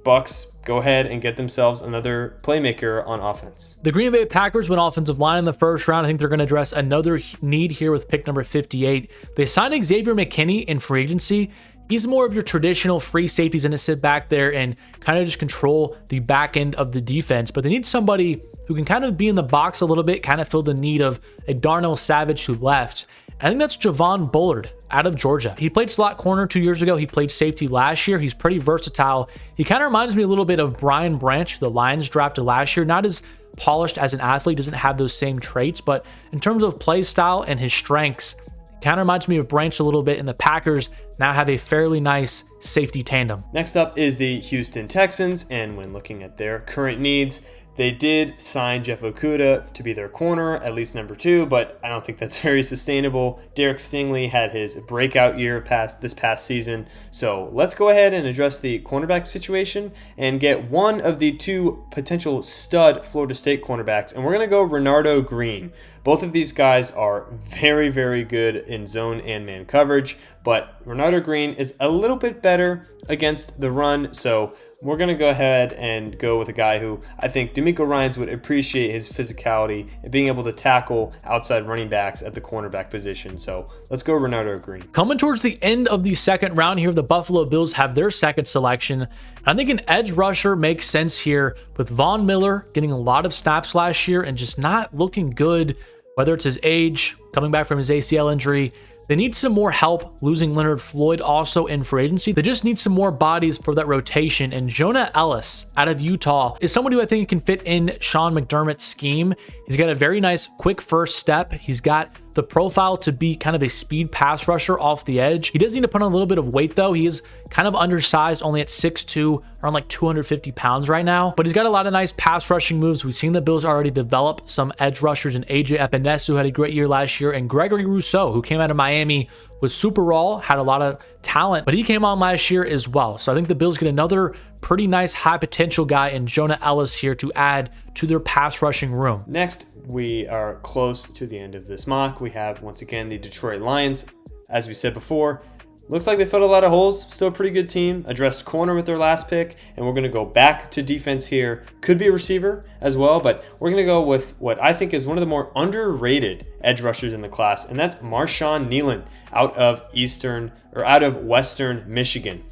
Bucks go ahead and get themselves another playmaker on offense. The Green Bay Packers went offensive line in the first round. I think they're going to address another need here with pick number 58. They signed Xavier McKinney in free agency. He's more of your traditional free safety. He's going to sit back there and kind of just control the back end of the defense. But they need somebody who can kind of be in the box a little bit, kind of fill the need of a Darnell Savage who left. I think that's Javon Bullard out of Georgia. He played slot corner 2 years ago. He played safety last year. He's pretty versatile. He kind of reminds me a little bit of Brian Branch, the Lions drafted last year. Not as polished as an athlete, doesn't have those same traits, but in terms of play style and his strengths, kind of reminds me of Branch a little bit, and the Packers now have a fairly nice safety tandem. Next up is the Houston Texans, and when looking at their current needs, they did sign Jeff Okudah to be their corner, at least number 2, but I don't think that's very sustainable. Derek Stingley had his breakout year this past season, so let's go ahead and address the cornerback situation and get one of the 2 potential stud Florida State cornerbacks, and we're going to go Renardo Green. Both of these guys are very, very good in zone and man coverage, but Renardo Green is a little bit better against the run, so we're going to go ahead and go with a guy who I think DeMeco Ryans would appreciate his physicality and being able to tackle outside running backs at the cornerback position. So let's go Renardo Green. Coming towards the end of the second round here, the Buffalo Bills have their second selection. I think an edge rusher makes sense here with Von Miller getting a lot of snaps last year and just not looking good, whether it's his age, coming back from his ACL injury. They need some more help losing Leonard Floyd also in free agency. They just need some more bodies for that rotation. And Jonah Ellis out of Utah is someone who I think can fit in Sean McDermott's scheme. He's got a very nice quick first step. He's got the profile to be kind of a speed pass rusher off the edge. He does need to put on a little bit of weight though. He is kind of undersized, only at 6'2", around like 250 pounds right now. But he's got a lot of nice pass rushing moves. We've seen the Bills already develop some edge rushers in AJ Epinesa, who had a great year last year, and Gregory Rousseau, who came out of Miami, was super raw, had a lot of talent, but he came on last year as well. So I think the Bills get another pretty nice high potential guy in Jonah Ellis here to add to their pass rushing room. Next, we are close to the end of this mock. We have, once again, the Detroit Lions. As we said before, looks like they filled a lot of holes. Still a pretty good team. Addressed corner with their last pick, and we're going to go back to defense here. Could be a receiver as well, but we're going to go with what I think is one of the more underrated edge rushers in the class, and that's Marshawn Kneeland out of Western Michigan.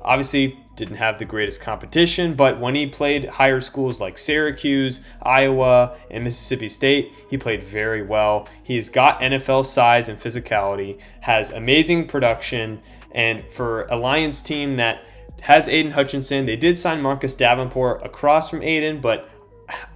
Obviously, didn't have the greatest competition, but when he played higher schools like Syracuse, Iowa, and Mississippi State, he played very well. He's got NFL size and physicality, has amazing production, and for a Lions team that has Aiden Hutchinson, they did sign Marcus Davenport across from Aiden, but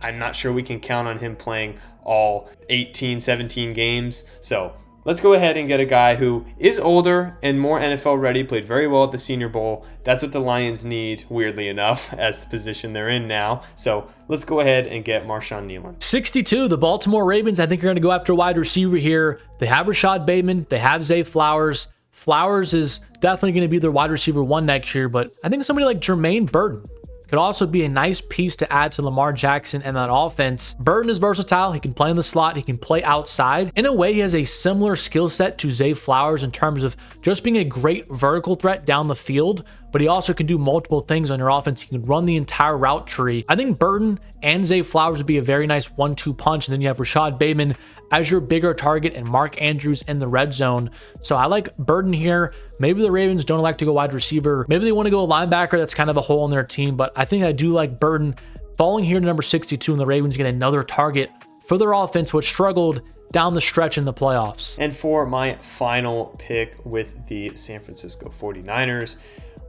I'm not sure we can count on him playing all 18, 17 games. So let's go ahead and get a guy who is older and more NFL ready, played very well at the Senior Bowl. That's what the Lions need, weirdly enough, as the position they're in now. So let's go ahead and get Marshawn Kneeland. 62, the Baltimore Ravens, I think are going to go after a wide receiver here. They have Rashad Bateman. They have Zay Flowers. Flowers is definitely going to be their wide receiver 1 next year, but I think somebody like Jermaine Burton could also be a nice piece to add to Lamar Jackson and that offense. Burton is versatile. He can play in the slot. He can play outside. In a way, he has a similar skill set to Zay Flowers in terms of just being a great vertical threat down the field, but he also can do multiple things on your offense. He can run the entire route tree. I think Burton and Zay Flowers would be a very nice 1-2 punch, and then you have Rashad Bateman as your bigger target and Mark Andrews in the red zone. So I like Burton here. Maybe the Ravens don't elect to go wide receiver. Maybe they want to go a linebacker. That's kind of a hole in their team, but I think I do like Burton falling here to number 62, and the Ravens get another target for their offense, which struggled down the stretch in the playoffs. And for my final pick with the San Francisco 49ers,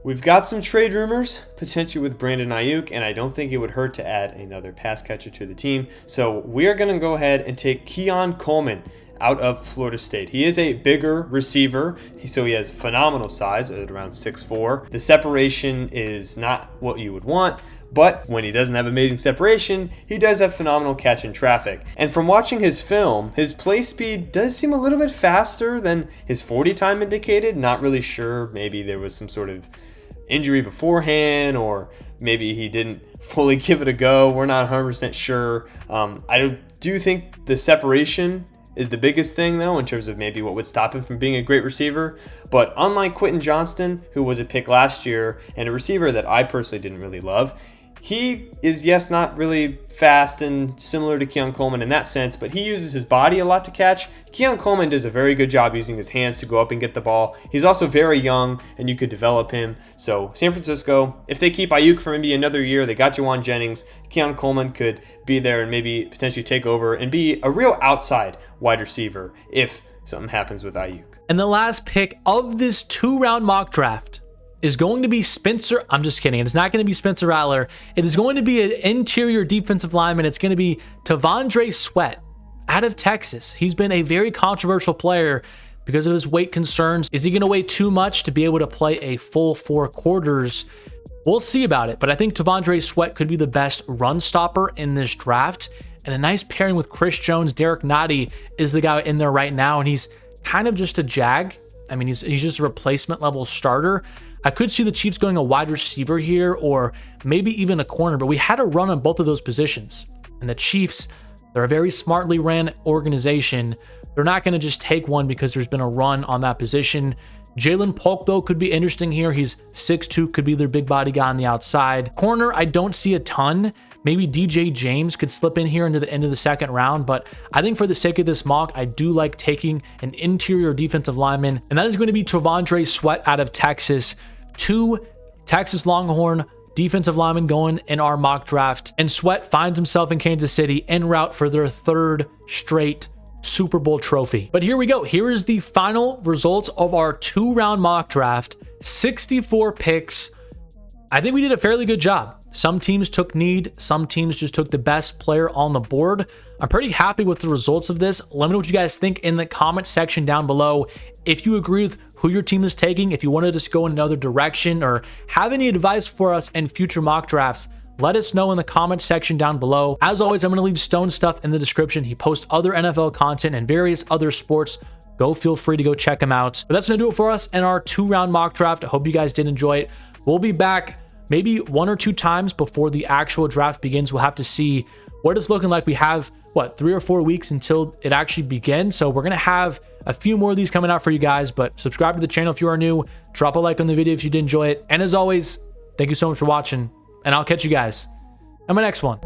we've got some trade rumors, potentially with Brandon Ayuk, and I don't think it would hurt to add another pass catcher to the team. So we're going to go ahead and take Keon Coleman out of Florida State. He is a bigger receiver, so he has phenomenal size at around 6'4". The separation is not what you would want, but when he doesn't have amazing separation, he does have phenomenal catch in traffic. And from watching his film, his play speed does seem a little bit faster than his 40 time indicated. Not really sure, maybe there was some sort of injury beforehand, or maybe he didn't fully give it a go. We're not 100% sure. I do think the separation is the biggest thing, though, in terms of maybe what would stop him from being a great receiver. But unlike Quentin Johnston, who was a pick last year and a receiver that I personally didn't really love, he is, yes, not really fast and similar to Keon Coleman in that sense, but he uses his body a lot to catch. Keon Coleman does a very good job using his hands to go up and get the ball. He's also very young, and you could develop him. So San Francisco, if they keep Ayuk for maybe another year, they got Juwan Jennings, Keon Coleman could be there and maybe potentially take over and be a real outside wide receiver if something happens with Ayuk. And the last pick of this 2-round mock draft is going to be Spencer. I'm just kidding. It's not going to be Spencer Rattler. It is going to be an interior defensive lineman. It's going to be T'Vondre Sweat out of Texas. He's been a very controversial player because of his weight concerns. Is he going to weigh too much to be able to play a full 4 quarters? We'll see about it, but I think T'Vondre Sweat could be the best run stopper in this draft, and a nice pairing with Chris Jones. Derek Nottie is the guy in there right now, and he's kind of just a jag. I mean, he's just a replacement level starter. I could see the Chiefs going a wide receiver here, or maybe even a corner, but we had a run on both of those positions. And the Chiefs, they're a very smartly ran organization. They're not going to just take one because there's been a run on that position. Jalen Polk, though, could be interesting here. He's 6'2", could be their big body guy on the outside. Corner, I don't see a ton. Maybe DJ James could slip in here into the end of the second round, but I think for the sake of this mock, I do like taking an interior defensive lineman, and that is going to be T'Vondre Sweat out of Texas. 2 Texas Longhorn defensive linemen going in our mock draft, and Sweat finds himself in Kansas City en route for their 3rd straight Super Bowl trophy. But here we go. Here is the final results of our 2-round mock draft. 64 picks. I think we did a fairly good job. Some teams took need, some teams just took the best player on the board. I'm pretty happy with the results of this. Let me know what you guys think in the comment section down below. If you agree with who your team is taking, if you wanted us to go in another direction, or have any advice for us in future mock drafts, let us know in the comment section down below. As always, I'm going to leave Stone's stuff in the description. He posts other NFL content and various other sports. Go feel free to go check him out. But that's going to do it for us in our 2-round mock draft. I hope you guys did enjoy it. We'll be back maybe 1 or 2 times before the actual draft begins. We'll have to see what it's looking like. We have, 3 or 4 weeks until it actually begins. So we're going to have a few more of these coming out for you guys, but subscribe to the channel if you are new. Drop a like on the video if you did enjoy it. And as always, thank you so much for watching, and I'll catch you guys in my next one.